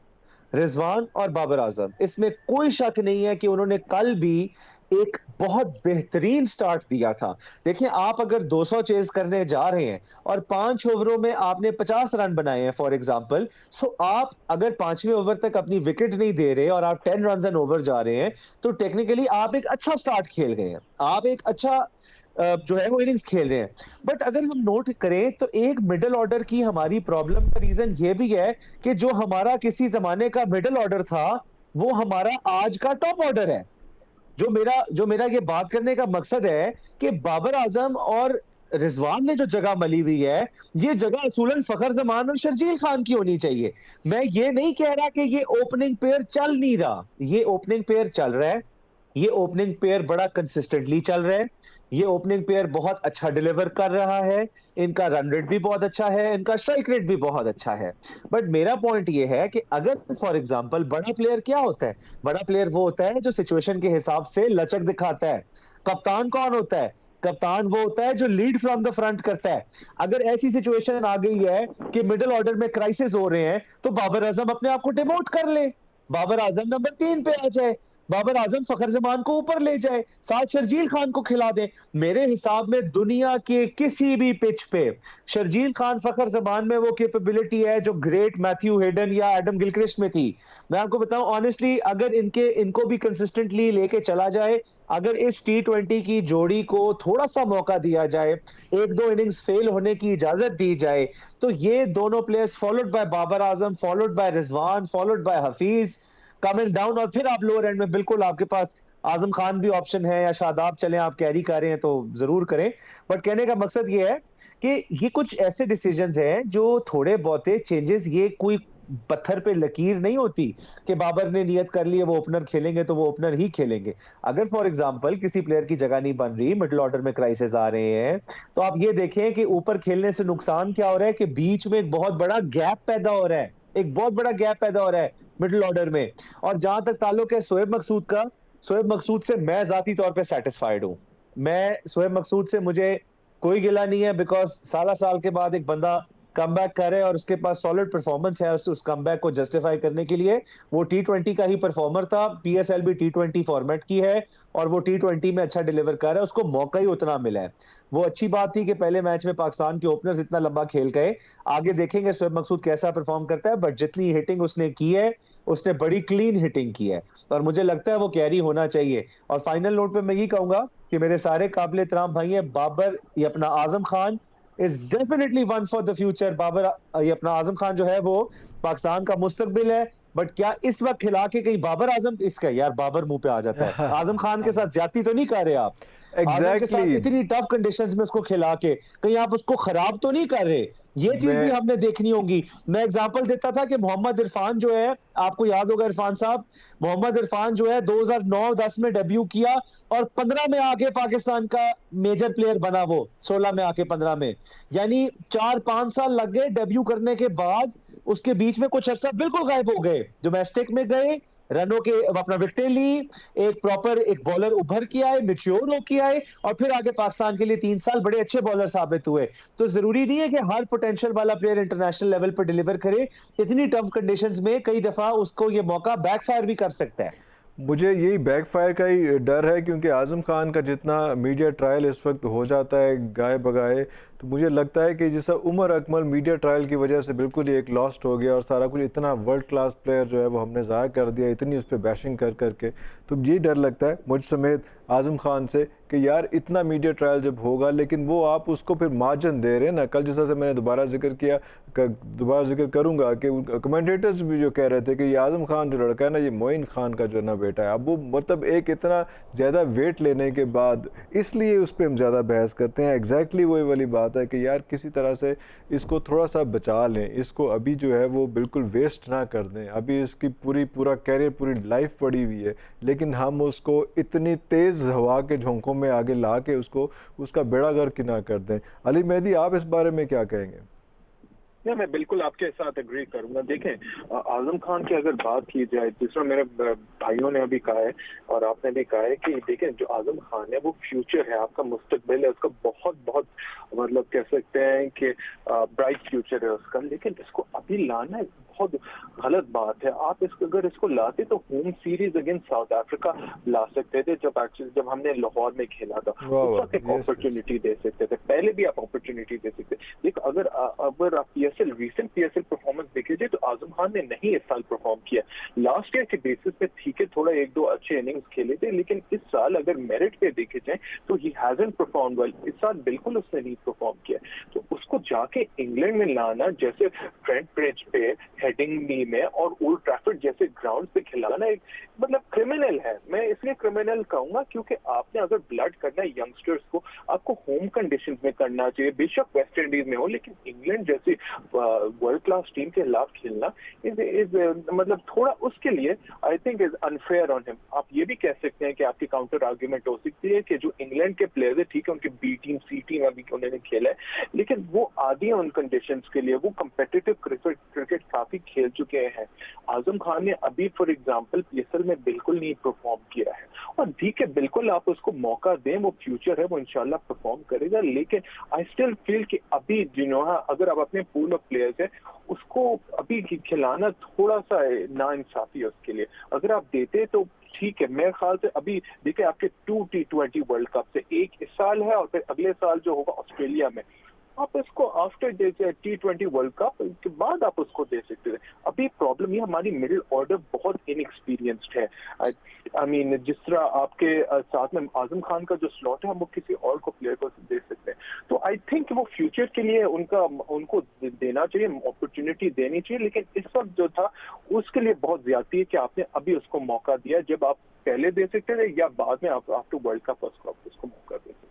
रिजवान और बाबर आजम, इसमें कोई शक नहीं है कि उन्होंने कल भी एक बहुत बेहतरीन स्टार्ट दिया था। देखिए आप अगर 200 चेज करने जा रहे हैं और 5 ओवरों में आपने 50 रन बनाए हैं फॉर एग्जांपल, सो आप अगर 5वें ओवर तक अपनी विकेट नहीं दे रहे और आप 10 रन एन ओवर जा रहे हैं तो टेक्निकली आप एक अच्छा स्टार्ट खेल गए हैं, आप एक अच्छा जो है वो इनिंग्स खेल रहे हैं। बट अगर हम नोट करें तो एक मिडिल ऑर्डर की हमारी प्रॉब्लम का रीजन ये भी है कि जो हमारा किसी जमाने का मिडिल ऑर्डर था वो हमारा आज का टॉप ऑर्डर है। जो मेरा ये बात करने का मकसद है कि बाबर आजम और रिजवान ने जो जगह मली हुई है, ये जगह असूलन फखर जमान और शर्जील खान की होनी चाहिए। मैं ये नहीं कह रहा कि ये ओपनिंग पेयर चल नहीं रहा, ये ओपनिंग पेयर चल रहा है, ये ओपनिंग पेयर बड़ा कंसिस्टेंटली चल रहा है, ये ओपनिंग पेयर बहुत अच्छा डिलीवर कर रहा है, इनका रन रेट भी बहुत अच्छा है, इनका स्ट्राइक रेट भी बहुत अच्छा है। बट मेरा पॉइंट ये है कि अगर फॉर एग्जांपल बड़ा प्लेयर क्या होता है? बड़ा प्लेयर वो होता है जो सिचुएशन के हिसाब से लचक दिखाता है। कप्तान कौन होता है? कप्तान वो होता है जो लीड फ्रॉम द फ्रंट करता है। अगर ऐसी सिचुएशन आ गई है कि मिडिल ऑर्डर में क्राइसिस हो रहे हैं तो बाबर आजम अपने आप को डिमोट कर ले, बाबर आजम नंबर 3 पे आ जाए, बाबर आजम फखर जमान को ऊपर ले जाए, साथ शर्जील खान को खिला दे। मेरे हिसाब में दुनिया के किसी भी पिच पे शर्जील खान फखर जमान में वो कैपेबिलिटी है जो ग्रेट मैथ्यू हेडन या एडम गिलक्रिस्ट में थी। मैं आपको बताऊं ऑनेस्टली, अगर इनको भी कंसिस्टेंटली लेके चला जाए, अगर इस T20 की जोड़ी को थोड़ा सा मौका दिया जाए, 1-2 इनिंग्स फेल होने की इजाजत दी जाए, तो ये दोनों players followed by Babar Azam, followed by Rizwan, followed by Hafeez coming down, और फिर आप लोअर एंड में बिल्कुल आपके पास आजम खान भी ऑप्शन है या शादाब चले, आप कैरी कर रहे हैं तो जरूर करें। बट कहने का मकसद ये है कि ये कुछ ऐसे डिसीजंस हैं जो थोड़े बहुते चेंजेस, ये कोई पत्थर पे लकीर नहीं होती कि बाबर ने नियत कर ली है वो ओपनर खेलेंगे तो वो ओपनर ही खेलेंगे। अगर फॉर एग्जांपल किसी प्लेयर की जगह नहीं बन रही, मिडिल ऑर्डर में क्राइसिस आ रहे हैं, तो आप ये देखें कि ऊपर खेलने से नुकसान क्या हो रहा है कि बीच में एक बहुत बड़ा गैप पैदा हो रहा है, एक बहुत बड़ा गैप पैदा हो रहा है मिडिल ऑर्डर में। और जहां तक ताल्लुक है शोएब मकसूद का, शोएब मकसूद से मैं जाती तौर पे सेटिस्फाइड हूं। मैं शोएब मकसूद से मुझे कोई गिला नहीं है, बिकॉज साल के बाद एक बंदा कमबैक करे और उसके पास सॉलिड परफॉर्मेंस है, उस कमबैक को जस्टिफाई करने के लिए। वो T20 का ही परफॉर्मर था, PSL भी T20 फॉर्मेट की है और वो T20 में अच्छा डिलीवर कर रहा है, उसको मौका ही उतना मिला है। वो अच्छी बात थी कि पहले मैच में पाकिस्तान के ओपनर्स इतना लंबा खेल गए। आगे देखेंगे शोएब मकसूद कैसा परफॉर्म करता है, बट जितनी हिटिंग उसने की है उसने बड़ी क्लीन हिटिंग की है और मुझे लगता है वो कैरी होना चाहिए। और फाइनल नोट पे मैं ये कहूंगा कि मेरे सारे काबिल एहतराम भाई हैं, बाबर ये अपना Azam Khan is definitely one for the future. Babar ये अपना आजम खान जो है वो पाकिस्तान का मुस्तकबिल है, बट क्या इस वक्त खिला के कहीं बाबर आजम, इसका यार बाबर मुंह पे आ जाता है, आजम खान के साथ ज्यादती तो नहीं कर रहे आप? आजम के साथ एग्जैक्टली इतनी टफ कंडीशंस में उसको खिला के कहीं आप उसको खराब तो नहीं कर रहे, ये चीज भी हमने देखनी होगी। मैं एग्जांपल देता था कि मोहम्मद इरफान जो है, आपको याद होगा इरफान साहब, मोहम्मद इरफान जो है 2009-10 में डेब्यू किया और 15 में आके पाकिस्तान का मेजर प्लेयर बना, वो 16 में आके 15 में, यानी 4-5 साल लग गए डेब्यू करने के बाद। उसके बीच में कुछ अर्सा बिल्कुल गायब हो गए, डोमेस्टिक में गए, रनों के अपना विकेटें ली, एक प्रॉपर एक बॉलर उभर के आए, मैच्योर होके आए, और फिर आगे पाकिस्तान के लिए 3 साल बड़े अच्छे बॉलर साबित हुए। तो जरूरी नहीं है कि हर पोटेंशियल वाला प्लेयर इंटरनेशनल लेवल पर डिलीवर करे, इतनी टफ कंडीशंस में कई दफा उसको ये मौका बैकफायर भी कर सकता है। मुझे यही बैकफायर का ही डर है, क्योंकि आज़म खान का जितना मीडिया ट्रायल इस वक्त हो जाता है गाए बगाए, तो मुझे लगता है कि जैसा उमर अकमल मीडिया ट्रायल की वजह से बिल्कुल ही एक लॉस्ट हो गया और सारा कुछ, इतना वर्ल्ड क्लास प्लेयर जो है वो हमने ज़ाया कर दिया इतनी उस पर बैशिंग कर करके। तो ये डर लगता है मुझ समेत आज़म खान से कि यार इतना मीडिया ट्रायल जब होगा, लेकिन वो आप उसको फिर मार्जिन दे रहे हैं ना। कल जैसा से मैंने दोबारा जिक्र करूंगा कि कमेंटेटर्स भी जो कह रहे थे कि ये आज़म खान जो लड़का है ना, ये मोइन खान का जो ना बेटा है। अब वो मतलब एक इतना ज़्यादा वेट लेने के बाद इसलिए उस पर हम ज़्यादा बहस करते हैं। एग्जैक्टली वही वाली बात है कि यार किसी तरह से इसको थोड़ा सा बचा लें, इसको अभी जो है वो बिल्कुल वेस्ट ना कर दें। अभी इसकी पूरा कैरियर, पूरी लाइफ पड़ी हुई है, लेकिन हम उसको इतनी तेज़ हवा के झोंकों में आगे ला के उसका बेड़ा गर्क ना कर दें। अली मेहदी, आप इस बारे में क्या कहेंगे? नहीं, मैं बिल्कुल आपके साथ एग्री करूंगा। देखें, आजम खान की अगर बात की जाए, दूसरा मेरे भाइयों ने अभी कहा है और आपने भी कहा है कि देखें जो आजम खान है वो फ्यूचर है, आपका मुस्तकबिल है, उसका बहुत बहुत मतलब कह सकते हैं कि ब्राइट फ्यूचर है उसका, लेकिन इसको अभी लाना बहुत गलत बात है। आप अगर इसको लाते तो home series against South Africa ला सकते थे, जब हमने लाहौर में खेला था उस वक्त एक अपॉर्चुनिटी दे सकते थे, पहले भी आप अपॉर्चुनिटी दे सकते। लेकिन अगर आप रीसेंट पीएसएल परफॉर्मेंस देखिए तो आजम खान ने नहीं इस साल परफॉर्म किया। लास्ट ईयर के बेसिस पे ठीक है, थोड़ा 1-2 अच्छे इनिंग्स खेले थे, लेकिन इस साल अगर मेरिट पे देखे जाए तो ही हैजंट परफॉर्म वेल। इस साल बिल्कुल उसने नहीं परफॉर्म किया, तो उसको जाके इंग्लैंड में लाना, जैसे ट्रेंट ब्रिज पे, हेडिंगली में और ओल्ड ट्रैफर्ड जैसे ग्राउंड पे खिलाना एक मतलब क्रिमिनल है। मैं इसलिए क्रिमिनल कहूंगा क्योंकि आपने अगर ब्लड करना है यंगस्टर्स को, आपको होम कंडीशंस में करना चाहिए, बेशक वेस्ट इंडीज में हो, लेकिन इंग्लैंड जैसी वर्ल्ड क्लास टीम के खिलाफ खेलना इज मतलब थोड़ा उसके लिए I think is unfair on him. आप ये भी कह सकते हैं कि आपकी काउंटर आर्ग्यूमेंट हो सकती है कि जो इंग्लैंड के प्लेयर्स है, ठीक है उनके बी टीम सी टीम अभी उन्होंने खेला है, लेकिन वो आदि है उन कंडीशंस के लिए, वो कम्पिटिटिव क्रिकेट काफी खेल चुके हैं। आजम खान ने अभी फॉर एग्जांपल पीएसएल में बिल्कुल नहीं परफॉर्म किया है, और ठीक है बिल्कुल आप उसको मौका दें, वो फ्यूचर है, वो इंशाल्लाह परफॉर्म करेगा, लेकिन आई स्टिल फील कि अभी अगर आप अपने पूल ऑफ प्लेयर्स है उसको अभी खिलाना थोड़ा सा नाइंसाफी है उसके लिए। अगर आप देते तो ठीक है, मेरे ख्याल से अभी देखिए आपके 2 T20 वर्ल्ड कप से, एक इस साल है और फिर अगले साल जो होगा ऑस्ट्रेलिया में, आप इसको आफ्टर T20 वर्ल्ड कप के बाद आप उसको दे सकते थे। अभी प्रॉब्लम ये हमारी मिडिल ऑर्डर बहुत इनएक्सपीरियंस्ड है। आई मीन जिस तरह आपके साथ में आजम खान का जो स्लॉट है हम वो किसी और को प्लेयर को दे सकते हैं, तो आई थिंक वो फ्यूचर के लिए उनको देना चाहिए, अपॉर्चुनिटी देनी चाहिए, लेकिन इस वक्त जो था उसके लिए बहुत ज्यादती है कि आपने अभी उसको मौका दिया, जब आप पहले दे सकते थे या बाद में आप आफ्टर वर्ल्ड कप उसको मौका दे सकते।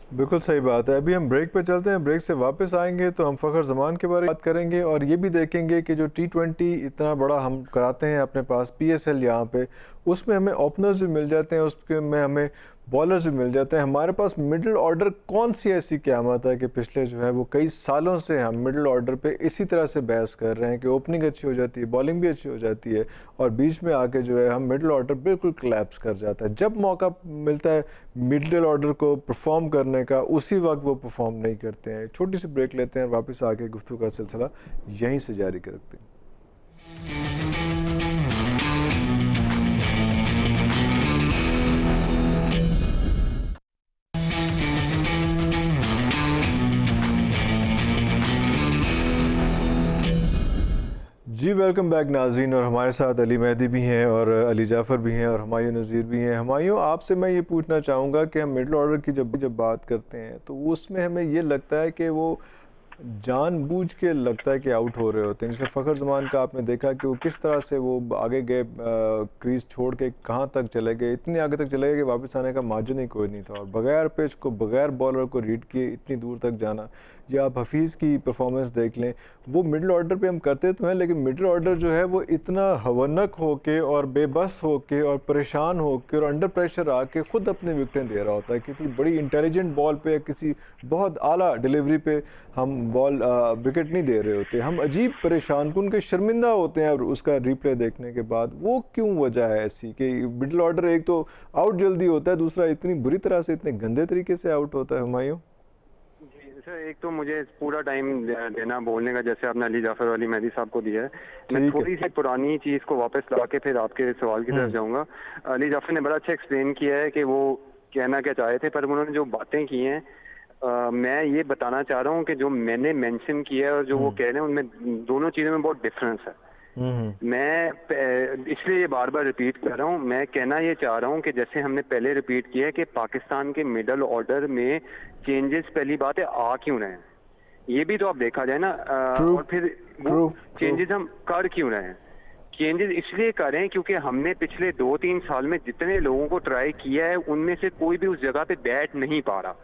बिल्कुल सही बात है। अभी हम ब्रेक पे चलते हैं, ब्रेक से वापस आएंगे तो हम फ़खर ज़मान के बारे में बात करेंगे और ये भी देखेंगे कि जो T20 इतना बड़ा हम कराते हैं अपने पास PSL यहाँ पे, उसमें हमें ओपनर्स भी मिल जाते हैं, उसके में हमें बॉलर्स भी मिल जाते हैं। हमारे पास मिडिल ऑर्डर कौन सी ऐसी क़यामत है कि पिछले जो है वो कई सालों से हम मिडिल ऑर्डर पे इसी तरह से बहस कर रहे हैं कि ओपनिंग अच्छी हो जाती है, बॉलिंग भी अच्छी हो जाती है और बीच में आके जो है हम मिडिल ऑर्डर बिल्कुल कोलैप्स कर जाता है। जब मौका मिलता है मिडिल ऑर्डर को परफॉर्म करने का, उसी वक्त वो परफॉर्म नहीं करते हैं। छोटी सी ब्रेक लेते हैं, वापस आके गुफ्तगू का सिलसिला यहीं से जारी रखते हैं। जी वेलकम बैक नाज़रीन, और हमारे साथ अली मेहदी भी हैं और अली जाफ़र भी हैं और हुमायूं नज़ीर भी हैं। हुमायूं, आपसे मैं ये पूछना चाहूँगा कि हम मिडिल ऑर्डर की जब बात करते हैं तो उसमें हमें ये लगता है कि वो जानबूझ के लगता है कि आउट हो रहे होते हैं। जैसे फ़खर जमान का आपने देखा कि वो किस तरह से वो आगे गए, क्रीज छोड़ के कहाँ तक चले गए, इतनी आगे तक चले गए कि वापस आने का मार्जिन ही कोई नहीं था, और बगैर पिच को, बगैर बॉलर को रीड किए इतनी दूर तक जाना। या आप हफीज़ की परफॉर्मेंस देख लें, वो मिडिल ऑर्डर पे हम करते तो हैं, लेकिन मिडिल ऑर्डर जो है वो इतना हवनक होके और बेबस होके और परेशान होके और अंडर प्रेशर आके ख़ुद अपने विकेटें दे रहा होता है। किसी बड़ी इंटेलिजेंट बॉल पे, किसी बहुत आला डिलीवरी पे हम बॉल विकेट नहीं दे रहे होते। हम अजीब परेशान कुन के शर्मिंदा होते हैं और उसका रिप्ले देखने के बाद। वो क्यों वजह है ऐसी कि मिडिल ऑर्डर एक तो आउट जल्दी होता है, दूसरा इतनी बुरी तरह से, इतने गंदे तरीके से आउट होता है? हुमायूं जी सर, एक तो मुझे पूरा टाइम देना बोलने का, जैसे आपने अली जाफर अली मेहदी साहब को दिया है। मैं थोड़ी सी पुरानी चीज़ को वापस ला के फिर आपके सवाल की तरफ जाऊंगा। अली जाफर ने बड़ा अच्छा एक्सप्लेन किया है कि वो कहना क्या चाहे थे, पर उन्होंने जो बातें की हैं, मैं ये बताना चाह रहा हूँ कि जो मैंने मेंशन किया है और जो वो कह रहे हैं, उनमें दोनों चीज़ों में बहुत डिफरेंस है। मैं इसलिए ये बार बार रिपीट कर रहा हूँ। मैं कहना ये चाह रहा हूँ कि जैसे हमने पहले रिपीट किया है कि पाकिस्तान के मिडल ऑर्डर में चेंजेस, पहली बात है, आ क्यों रहे हैं, ये भी तो आप देखा जाए ना। और फिर चेंजेस हम कर क्यों रहे हैं? चेंजेस इसलिए करें क्योंकि हमने पिछले 2-3 साल में जितने लोगों को ट्राई किया है, उनमें से कोई भी उस जगह पे बैठ नहीं पा रहा।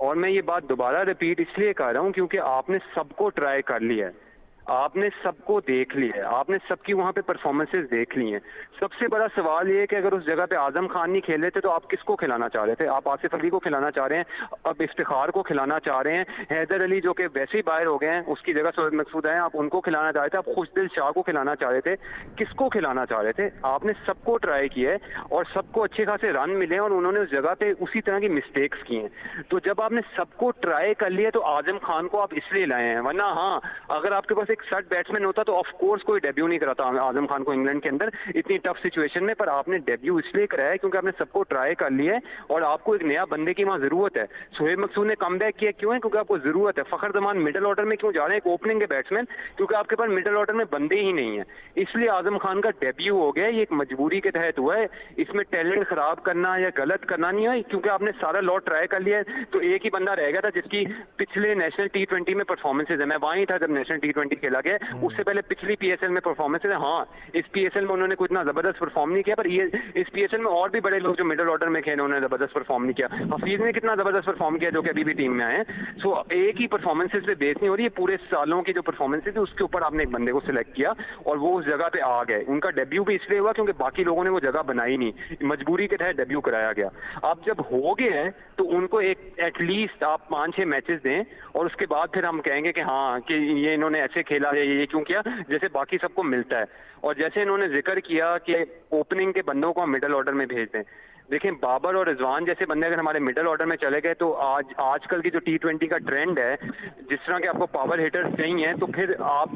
और मैं ये बात दोबारा रिपीट इसलिए कर रहा हूँ क्योंकि आपने सबको ट्राई कर लिया है, आपने सबको देख लिया है, आपने सबकी वहां पे परफॉर्मेंसेस देख ली हैं। सबसे बड़ा सवाल ये है कि अगर उस जगह पे आजम खान नहीं खेल रहे थे तो आप किसको खिलाना चाह रहे थे? आप आसिफ अली को खिलाना चाह रहे हैं, अब इफ्तिखार को खिलाना चाह रहे हैं, हैदर अली जो कि वैसे ही बाहर हो गए हैं, उसकी जगह सोहेब मकसूद हैं, आप उनको खिलाना चाह रहे थे, आप खुशदिल शाह को खिलाना चाह रहे थे, किसको खिलाना चाह रहे थे? आपने सबको ट्राई किया है और सबको अच्छे खासे रन मिले और उन्होंने उस जगह पे उसी तरह की मिस्टेक्स की हैं। तो जब आपने सबको ट्राई कर लिया तो आजम खान को आप इसलिए लाए हैं, वरना हाँ, अगर आपके पास एक सेट बैट्समैन होता तो ऑफ कोर्स कोई डेब्यू नहीं कराता आजम खान को इंग्लैंड के अंदर इतनी टफ सिचुएशन में। पर आपने डेब्यू इसलिए कराया क्योंकि आपने सबको ट्राई कर लिया है और आपको एक नया बंदे की वहां जरूरत है। सोहेब मकसूद ने कमबैक किया, क्यों है? क्योंकि आपको जरूरत है। फखर जमान मिडिल ऑर्डर में क्यों जा रहे हैं, एक ओपनिंग के बैट्समैन, क्योंकि आपके पास मिडिल ऑर्डर में बंदे ही नहीं है, इसलिए आजम खान का डेब्यू हो गया। ये एक मजबूरी के तहत हुआ है, इसमें टैलेंट खराब करना या गलत करना नहीं है, क्योंकि आपने सारा लॉट ट्राई कर लिया है। तो एक ही बंदा रह गया था जिसकी पिछले नेशनल T20 में परफॉर्मेंसेज है। मैं वहीं था जब नेशनल T20 खेला गया, उससे पहले पिछली PSL में परफॉर्मेंसेज है। हाँ, इस PSL में उन्होंने कोई इतना जबरदस्त परफॉर्म नहीं किया, पर ये इस PSL में और भी बड़े लोग जो मिडिल ऑर्डर में खेले उन्होंने जबरदस्त परफॉर्म नहीं किया। हफीज ने कितना जबरदस्त परफॉर्म किया जो कि अभी भी टीम में आए हैं। सो एक ही परफॉर्मेंसेज पे बेस नहीं हो रही है, पूरे सालों की जो परफॉर्मेंसेज है उसके ऊपर आपने एक बंदे को सिलेक्ट किया और वो उस जगह पे आ गए। उनका डेब्यू भी इसलिए हुआ क्योंकि बाकी लोगों ने वो जगह बनाई नहीं, मजबूरी के तहत डेब्यू कराया गया। अब जब हो गए हैं तो उनको एक एटलीस्ट आप 5-6 मैचेस दें और उसके बाद फिर हम कहेंगे कि हाँ कि ये इन्होंने ऐसे खेला है, ये क्यों किया, जैसे बाकी सबको मिलता है। और जैसे इन्होंने जिक्र किया कि ओपनिंग के बंदों को हम मिडिल ऑर्डर में भेज दें, देखिए बाबर और रिजवान जैसे बंदे अगर हमारे मिडिल ऑर्डर में चले गए तो आजकल की जो T20 का ट्रेंड है, जिस तरह के आपको पावर हिटर्स चाहिए, तो फिर आप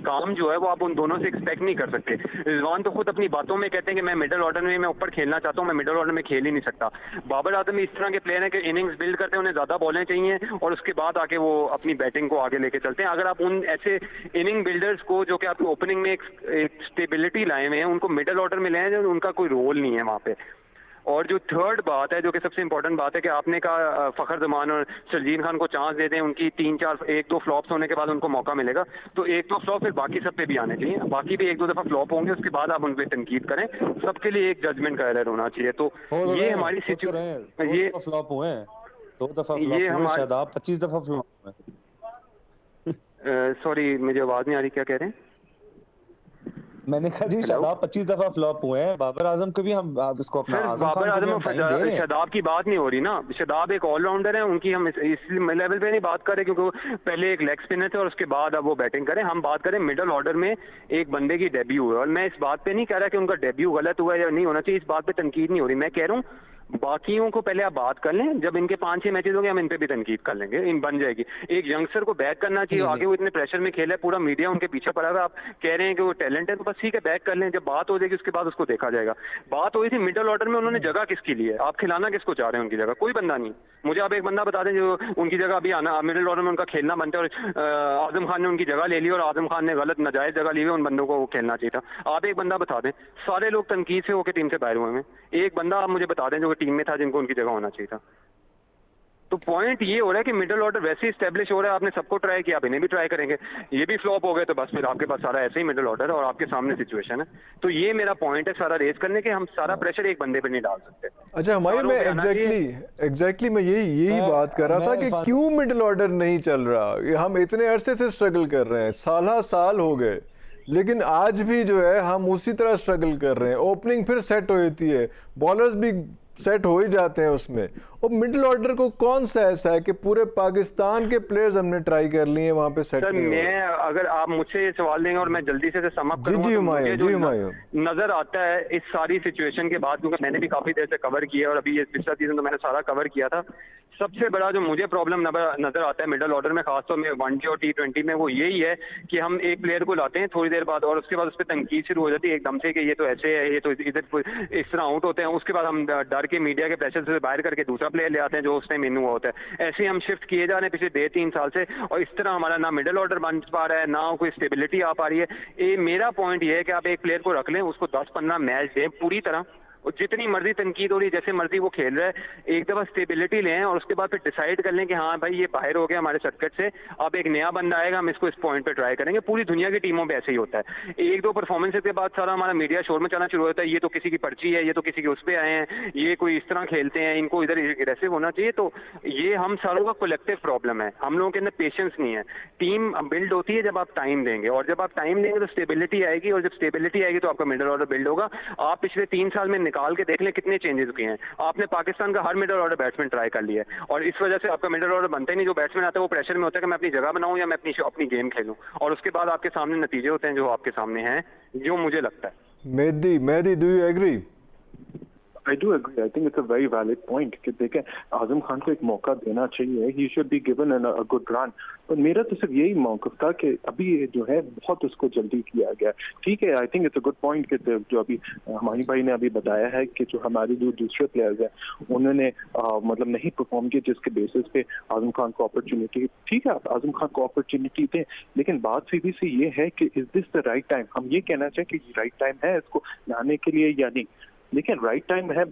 काम जो है वो आप उन दोनों से एक्सपेक्ट नहीं कर सकते। रिजवान तो खुद अपनी बातों में कहते हैं कि मैं मिडिल ऑर्डर में, मैं ऊपर खेलना चाहता हूँ, मैं मिडिल ऑर्डर में खेल ही नहीं सकता। बाबर आजम इस तरह के प्लेयर हैं कि इनिंग्स बिल्ड करते हैं, उन्हें ज्यादा बॉलें चाहिए और उसके बाद आके वो अपनी बैटिंग को आगे लेके चलते हैं। अगर आप उन ऐसे इनिंग बिल्डर्स को जो कि आपको ओपनिंग में एक स्टेबिलिटी लाए हुए हैं, उनको मिडिल ऑर्डर में ले आए, उनका कोई रोल नहीं है वहां पे। और जो थर्ड बात है, जो कि सबसे इंपॉर्टेंट बात है, कि आपने कहा फखर जमान और शर्जील खान को चांस दे दें, उनकी 3-4 1-2 फ्लॉप्स होने के बाद उनको मौका मिलेगा, तो 1-2 फ्लॉप फिर बाकी सब पे भी आने चाहिए। बाकी भी 1-2 दफा फ्लॉप होंगे, उसके बाद आप उन पर तनकीद करें। सबके लिए एक जजमेंट का एरर होना चाहिए। तो ये हमारी सिचुएशन, ये फ्लॉप हुए हैं, 2 दफा फ्लॉप हुए, शादाब 25 दफा फ्लॉप हुए। सॉरी, मुझे आवाज नहीं आ रही, क्या कह रहे हैं? मैंने कहा जी शादाब 25 दफा फ्लॉप हुए हैं, बाबर आजम को भी हम इसको अपना बाबर आजम और शादाब की बात नहीं हो रही ना। शादाब एक ऑलराउंडर है, उनकी हम इस लेवल पे नहीं बात कर रहे क्योंकि पहले एक लेग स्पिनर थे और उसके बाद अब वो बैटिंग करें। हम बात करें मिडिल ऑर्डर में एक बंदे की डेब्यू हुई, और मैं इस बात पे नहीं कह रहा कि उनका डेब्यू गलत हुआ या नहीं होना चाहिए, इस बात पे तनकीद नहीं हो रही। मैं कह रहा हूँ बाकियों को पहले आप बात कर लें, जब इनके 5-6 मैचेस होंगे हम इन पे भी तनकीद कर लेंगे, इन बन जाएगी। एक यंगस्टर को बैक करना चाहिए, आगे वो इतने प्रेशर में खेला है, पूरा मीडिया उनके पीछे पड़ा हुआ, आप कह रहे हैं कि वो टैलेंट है, तो बस ठीक है बैक कर लें, जब बात हो जाएगी उसके बाद उसको देखा जाएगा। बात हुई थी मिडिल ऑर्डर में, उन्होंने जगह किसकी ली है, आप खिलाना किसको चाह रहे हैं उनकी जगह? कोई बंदा नहीं। मुझे आप एक बंदा बता दें जो उनकी जगह अभी आना, मिडिल ऑर्डर में उनका खेलना बनता है, और आजम खान ने उनकी जगह ले ली और आजम खान ने गलत नाजायज जगह ली हुई, उन बंदों को खेलना चाहिए था। आप एक बंदा बता दें, सारे लोग तनकीद से होकर टीम से बाहर हुए हैं, एक बंदा आप मुझे बता दें जो टीम में था जिनको उनकी जगह होना चाहिए था। तो पॉइंट ये हो रहा है कि मिडिल ऑर्डर वैसे ही स्टैब्लिश हो रहा है, आपने सबको ट्राई किया, आप इन्हें भी ट्राई करेंगे, ये भी फ्लॉप हो गए, तो बस फिर आपके पास सारा ऐसे ही मिडिल ऑर्डर और आपके सामने सिचुएशन है। तो ये मेरा पॉइंट है सारा रेस करने के, हम सारा प्रेशर एक बंदे पे नहीं डाल सकते। अच्छा हमारे मैं एग्जैक्टली मैं यही बात कर रहा था कि क्यों मिडिल ऑर्डर नहीं चल रहा। हम इतने अरसे से स्ट्रगल कर रहे हैं, साल हो गए, लेकिन आज भी जो है हम उसी तरह स्ट्रगल कर रहे हैं। ओपनिंग फिर सेट होती है, बॉलर्स भी सेट हो ही जाते हैं उसमें, और मिडिल ऑर्डर को कौन सा ऐसा है कि पूरे पाकिस्तान के प्लेयर्स हमने ट्राई कर लिए वहां पे सेट नहीं हो रहा। मैं अगर आप मुझसे ये सवाल देंगे और मैं जल्दी से सम अप करूंगा, तो मुझे जो नजर आता है इस सारी सिचुएशन के बाद, क्योंकि मैंने भी काफी देर से कवर किया और अभी ये पिछला सीजन तो मैंने सारा कवर किया था, सबसे बड़ा जो मुझे प्रॉब्लम नजर आता है मिडिल ऑर्डर में, खासतौर में वनडे और T20 में, वो यही है कि हम एक प्लेयर को लाते हैं थोड़ी देर बाद और उसके बाद उस पर तनकीद शुरू हो जाती है एकदम से कि ये तो ऐसे है, ये तो इधर इस तरह आउट होते हैं। उसके बाद हम डर के मीडिया के प्रेशर से बाहर करके दूसरा प्लेयर ले आते हैं जो उस टाइम इन हुआ होता है। ऐसे हम शिफ्ट किए जा रहे हैं पिछले 2-3 साल से, और इस तरह हमारा ना मिडिल ऑर्डर बन पा रहा है, ना कोई स्टेबिलिटी आ पा रही है। मेरा पॉइंट ये है कि आप एक प्लेयर को रख लें, उसको 10-15 मैच दें पूरी तरह, और जितनी मर्जी तनकीद हो रही, जैसे मर्जी वो खेल रहा है, एक दफा स्टेबिलिटी लें और उसके बाद फिर डिसाइड कर लें कि हाँ भाई ये बाहर हो गया हमारे सर्किट से, अब एक नया बंदा आएगा, हम इसको इस पॉइंट पे ट्राई करेंगे। पूरी दुनिया की टीमों पे ऐसे ही होता है, 1-2 परफॉर्मेंस के बाद सारा हमारा मीडिया शोर में चलना शुरू होता है, ये तो किसी की पर्ची है, ये तो किसी के उस पे आए हैं, ये कोई इस तरह खेलते हैं, इनको इधर एग्रेसिव होना चाहिए। तो ये हम सारों का कलेक्टिव प्रॉब्लम है, हम लोगों के अंदर पेशेंस नहीं है। टीम बिल्ड होती है जब आप टाइम देंगे, और जब आप टाइम देंगे तो स्टेबिलिटी आएगी, और जब स्टेबिलिटी आएगी तो आपका मिडिल ऑर्डर बिल्ड होगा। आप पिछले 3 साल में निकाल के देख लें कितने चेंजेस किए हैं। आपने पाकिस्तान का हर मिडिल ऑर्डर बैट्समैन ट्राई कर लिया है, और इस वजह से आपका मिडिल ऑर्डर बनता ही नहीं। जो बैट्समैन आता है वो प्रेशर में होता है कि मैं अपनी जगह बनाऊं या मैं अपनी गेम खेलूं, और उसके बाद आपके सामने नतीजे होते हैं जो आपके सामने हैं, जो मुझे लगता है। Mehdi, do you agree? I do agree. I think it's a very valid point कि देखें आजम खान को एक मौका देना चाहिए, he should be given a good run। पर मेरा तो सिर्फ यही मौक़िफ़ था कि अभी जो है बहुत उसको जल्दी किया गया। ठीक है, I think it's a good point कि जो अभी हमारी भाई ने अभी बताया है कि जो हमारे जो दूसरे प्लेयर्स हैं उन्होंने मतलब नहीं परफॉर्म किया, जिसके बेसिस पे आजम खान को अपॉर्चुनिटी, ठीक है आप आजम खान को अपॉर्चुनिटी दें, लेकिन बात सीधी सी ये है कि is this the right time. हम ये कहना चाहिए कि राइट टाइम है इसको लाने के लिए या नहीं, लेकिन राइट टाइम है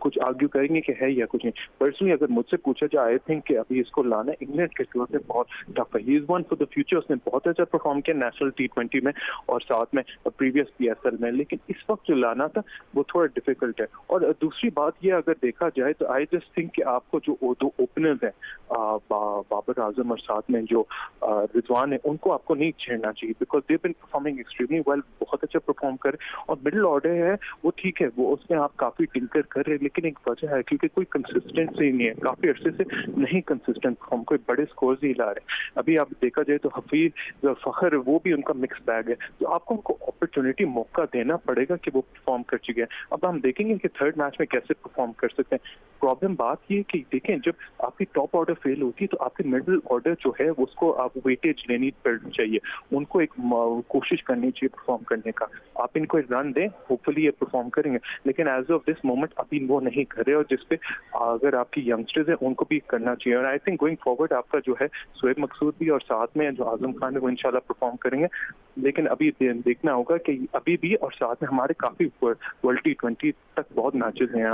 कुछ आर्ग्यू करेंगे कि है या कुछ नहीं। पर्सनली अगर मुझसे पूछा जाए, आई थिंक कि अभी इसको लाना इंग्लैंड के तौर पे बहुत टफ है। He is one for the future. उसने बहुत अच्छा परफॉर्म किया नेशनल T20 में और साथ में प्रीवियस PSL में, लेकिन इस वक्त जो लाना था वो थोड़ा डिफिकल्ट है। और दूसरी बात ये अगर देखा जाए तो आई जस्ट थिंक कि आपको जो दो ओपनर्स हैं बाबर आजम और साथ में जो रिजवान है, उनको आपको नहीं छेड़ना चाहिए, because they been performing extremely well, बहुत अच्छा परफॉर्म कर। और मिडिल ऑर्डर है वो ठीक है, वो उसमें आप काफी टिंकर कर रहे हैं, लेकिन एक वजह है क्योंकि कोई कंसिस्टेंसी नहीं है, काफी अरसे से नहीं कंसिस्टेंट परफॉर्म, कोई बड़े स्कोर्स ही ला रहे। अभी आप देखा जाए तो हफीज फखर वो भी उनका मिक्स बैग है, तो आपको उनको अपॉर्चुनिटी मौका देना पड़ेगा कि वो परफॉर्म कर चुके हैं। अब हम देखेंगे कि थर्ड मैच में कैसे परफॉर्म कर सकते हैं। प्रॉब्लम बात ये कि देखें जब आपकी टॉप ऑर्डर फेल होती है तो आपकी मिडिल ऑर्डर जो है उसको आप वेटेज लेनी चाहिए, उनको एक कोशिश करनी चाहिए परफॉर्म करने का। आप इनको एक रन दें, होपफुली ये परफॉर्म करेंगे, लेकिन एज ऑफ दिस मोमेंट अभी वो नहीं कर रहे, और जिसपे अगर आपकी यंगस्टर्स हैं उनको भी करना चाहिए। और आई थिंक गोइंग फॉरवर्ड आपका जो है शोएब मकसूद भी और साथ में जो आजम खान है वो इंशाल्लाह परफॉर्म करेंगे, लेकिन अभी देखना होगा कि अभी भी, और साथ में हमारे काफी वर्ल्ड T20 तक बहुत मैचेस हैं।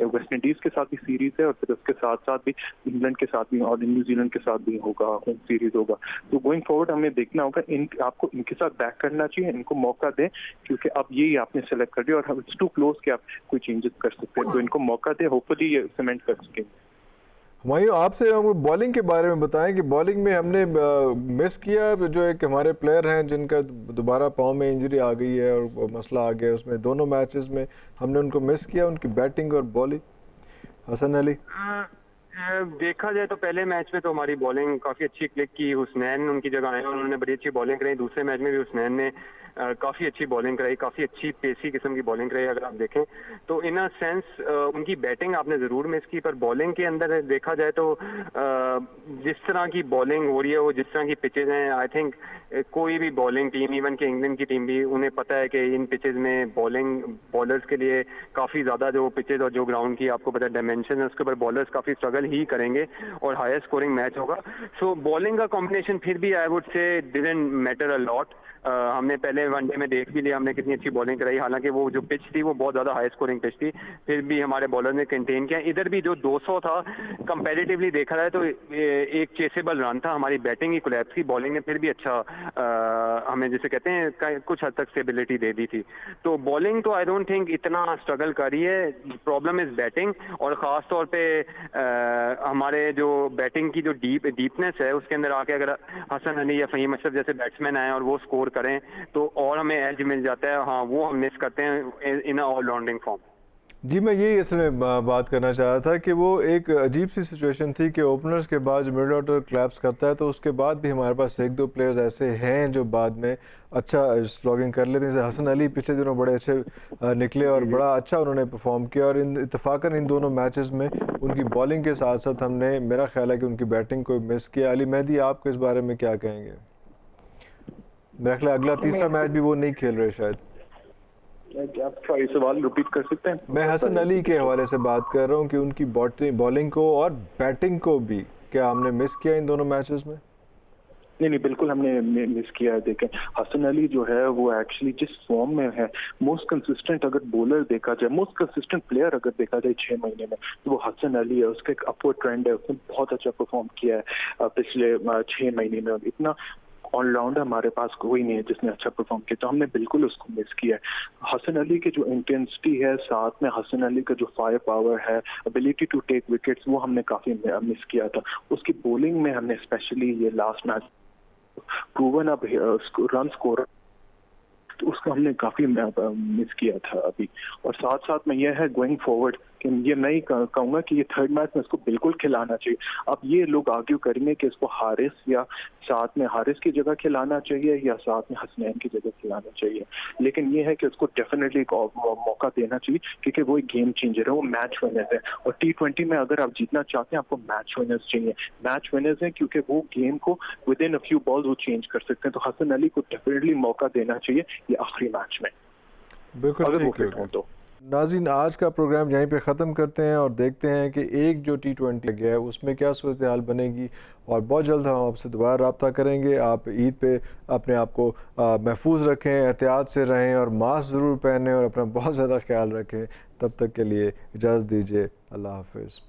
वेस्ट इंडीज के साथ भी सीरीज है और फिर उसके साथ साथ भी इंग्लैंड के साथ भी और न्यूजीलैंड के साथ भी होगा, होम सीरीज होगा। तो गोइंग फॉरवर्ड हमें देखना होगा, आपको इनके साथ बैक करना चाहिए, इनको मौका दें, क्योंकि अब यही आपने सेलेक्ट कर दिया और इट्स टू क्लोज कि आप कोई चेंजेस कर सकते हैं, तो इनको मौका दें, होपफुली ये सीमेंट कर सकेंगे। हुमायूं, आपसे हम बॉलिंग के बारे में बताएं कि बॉलिंग में हमने मिस किया, जो एक हमारे प्लेयर हैं जिनका दोबारा पाँव में इंजरी आ गई है और मसला आ गया, उसमें दोनों मैचेस में हमने उनको मिस किया, उनकी बैटिंग और बॉलिंग। हसन अली, देखा जाए तो पहले मैच में तो हमारी बॉलिंग काफी अच्छी क्लिक की, हुसनैन उनकी जगह आए, उन्होंने बड़ी अच्छी बॉलिंग कराई। दूसरे मैच में भी हुसनैन ने काफी अच्छी बॉलिंग कराई, काफी अच्छी पेसी किस्म की बॉलिंग कराई। अगर आप देखें तो इन अ सेंस उनकी बैटिंग आपने जरूर मिस की, पर बॉलिंग के अंदर देखा जाए तो जिस तरह की बॉलिंग हो रही है, वो जिस तरह की पिचेज हैं, आई थिंक कोई भी बॉलिंग टीम, इवन कि इंग्लैंड की टीम भी, उन्हें पता है कि इन पिचेज में बॉलर्स के लिए काफ़ी ज़्यादा जो पिचेज और जो ग्राउंड की आपको पता है डायमेंशन है, उसके ऊपर बॉलर्स काफ़ी स्ट्रगल ही करेंगे और हायर स्कोरिंग मैच होगा। सो बॉलिंग का कॉम्बिनेशन फिर भी I would say didn't matter a lot. हमने पहले वनडे में देख भी लिया हमने कितनी अच्छी बॉलिंग कराई, हालांकि वो जो पिच थी वो बहुत ज़्यादा हाई स्कोरिंग पिच थी, फिर भी हमारे बॉलर ने कंटेन किया। इधर भी जो 200 था कंपैरेटिवली देखा जाए तो एक चेसेबल रन था, हमारी बैटिंग ही कोलैप्स की, बॉलिंग ने फिर भी अच्छा हमें जिसे कहते हैं कुछ हद तक स्टेबिलिटी दे दी थी। तो बॉलिंग तो आई डोंट थिंक इतना स्ट्रगल कर रही है, प्रॉब्लम इज बैटिंग, और ख़ास तौर पे हमारे जो बैटिंग की जो डीपनेस है उसके अंदर आके अगर हसन अली या फ़हीम अशरफ जैसे बैट्समैन आए और वो स्कोर करें तो और हमें एज मिल जाता है। हाँ, वो हम मिस करते हैं इन ऑलराउंडिंग फॉर्म। जी, मैं यही असल में बात करना चाह रहा था कि वो एक अजीब सी सिचुएशन थी कि ओपनर्स के बाद जो मिडल ऑर्डर क्लैप्स करता है तो उसके बाद भी हमारे पास एक दो प्लेयर्स ऐसे हैं जो बाद में अच्छा स्लॉगिंग कर लेते हैं। जैसे हसन अली पिछले दिनों बड़े अच्छे निकले और बड़ा अच्छा उन्होंने परफॉर्म किया, और इत्तफाकन इन दोनों मैचेस में उनकी बॉलिंग के साथ साथ हमने, मेरा ख्याल है कि उनकी बैटिंग को मिस किया। अली मेहदी, आपको इस बारे में क्या कहेंगे? मेरा ख्याल अगला तीसरा मैच भी वो नहीं खेल रहे शायद। आप सॉरी, सवाल रिपीट कर सकते हैं? मैं हसन अली के हवाले से बात कर रहा हूँ कि उनकी बॉलिंग को और बैटिंग को भी क्या हमने मिस किया इन दोनों मैचेस में? नहीं, बिल्कुल हमने मिस किया है। देखें, हसन अली जो है वो एक्चुअली जिस फॉर्म में है, मोस्ट कंसिस्टेंट अगर बॉलर देखा जाए, मोस्ट कंसिस्टेंट प्लेयर अगर देखा जाए 6 महीने में, तो वो हसन अली है। उसका एक अपवर्ड ट्रेंड है, उसने बहुत अच्छा परफॉर्म किया है पिछले 6 महीने में। इतना ऑलराउंडर हमारे पास कोई नहीं है जिसने अच्छा परफॉर्म किया, तो हमने बिल्कुल उसको मिस किया है। हसन अली की जो इंटेंसिटी है, साथ में हसन अली का जो फायर पावर है, एबिलिटी टू टेक विकेट्स, वो हमने काफी मिस किया था। उसकी बॉलिंग में हमने स्पेशली ये लास्ट मैच प्रूवन अब रन स्कोर, तो उसको हमने काफी मिस किया था अभी। और साथ साथ में यह है गोइंग फॉरवर्ड कि ये मैं ही कहूँगा कि ये थर्ड मैच में इसको बिल्कुल खिलाना चाहिए। अब ये लोग आर्ग्यू करेंगे कि इसको हारिस या साथ में हारिस की जगह खिलाना चाहिए या साथ में हसनैन की जगह खिलाना चाहिए, लेकिन ये है कि उसको डेफिनेटली मौका देना चाहिए क्योंकि वो एक गेम चेंजर है, वो मैच विनर्स है। और T20 में अगर आप जीतना चाहते हैं आपको मैच विनर्स चाहिए। मैच विनर्स हैं क्योंकि वो गेम को with in a few balls वो चेंज कर सकते हैं। तो हसन अली को डेफिनेटली मौका देना चाहिए ये आखिरी मैच में, बिल्कुल अगर वो ठीक फिट हो तो। नाज़रीन, आज का प्रोग्राम यहीं पे ख़त्म करते हैं और देखते हैं कि एक जो T20 गया है उसमें क्या सूरत हाल बनेगी, और बहुत जल्द हम आपसे दोबारा रब्ता करेंगे। आप ईद पे अपने आप को महफूज रखें, एहतियात से रहें और मास्क ज़रूर पहनें और अपना बहुत ज़्यादा ख्याल रखें। तब तक के लिए इजाज़त दीजिए, अल्लाह हाफ़िज़।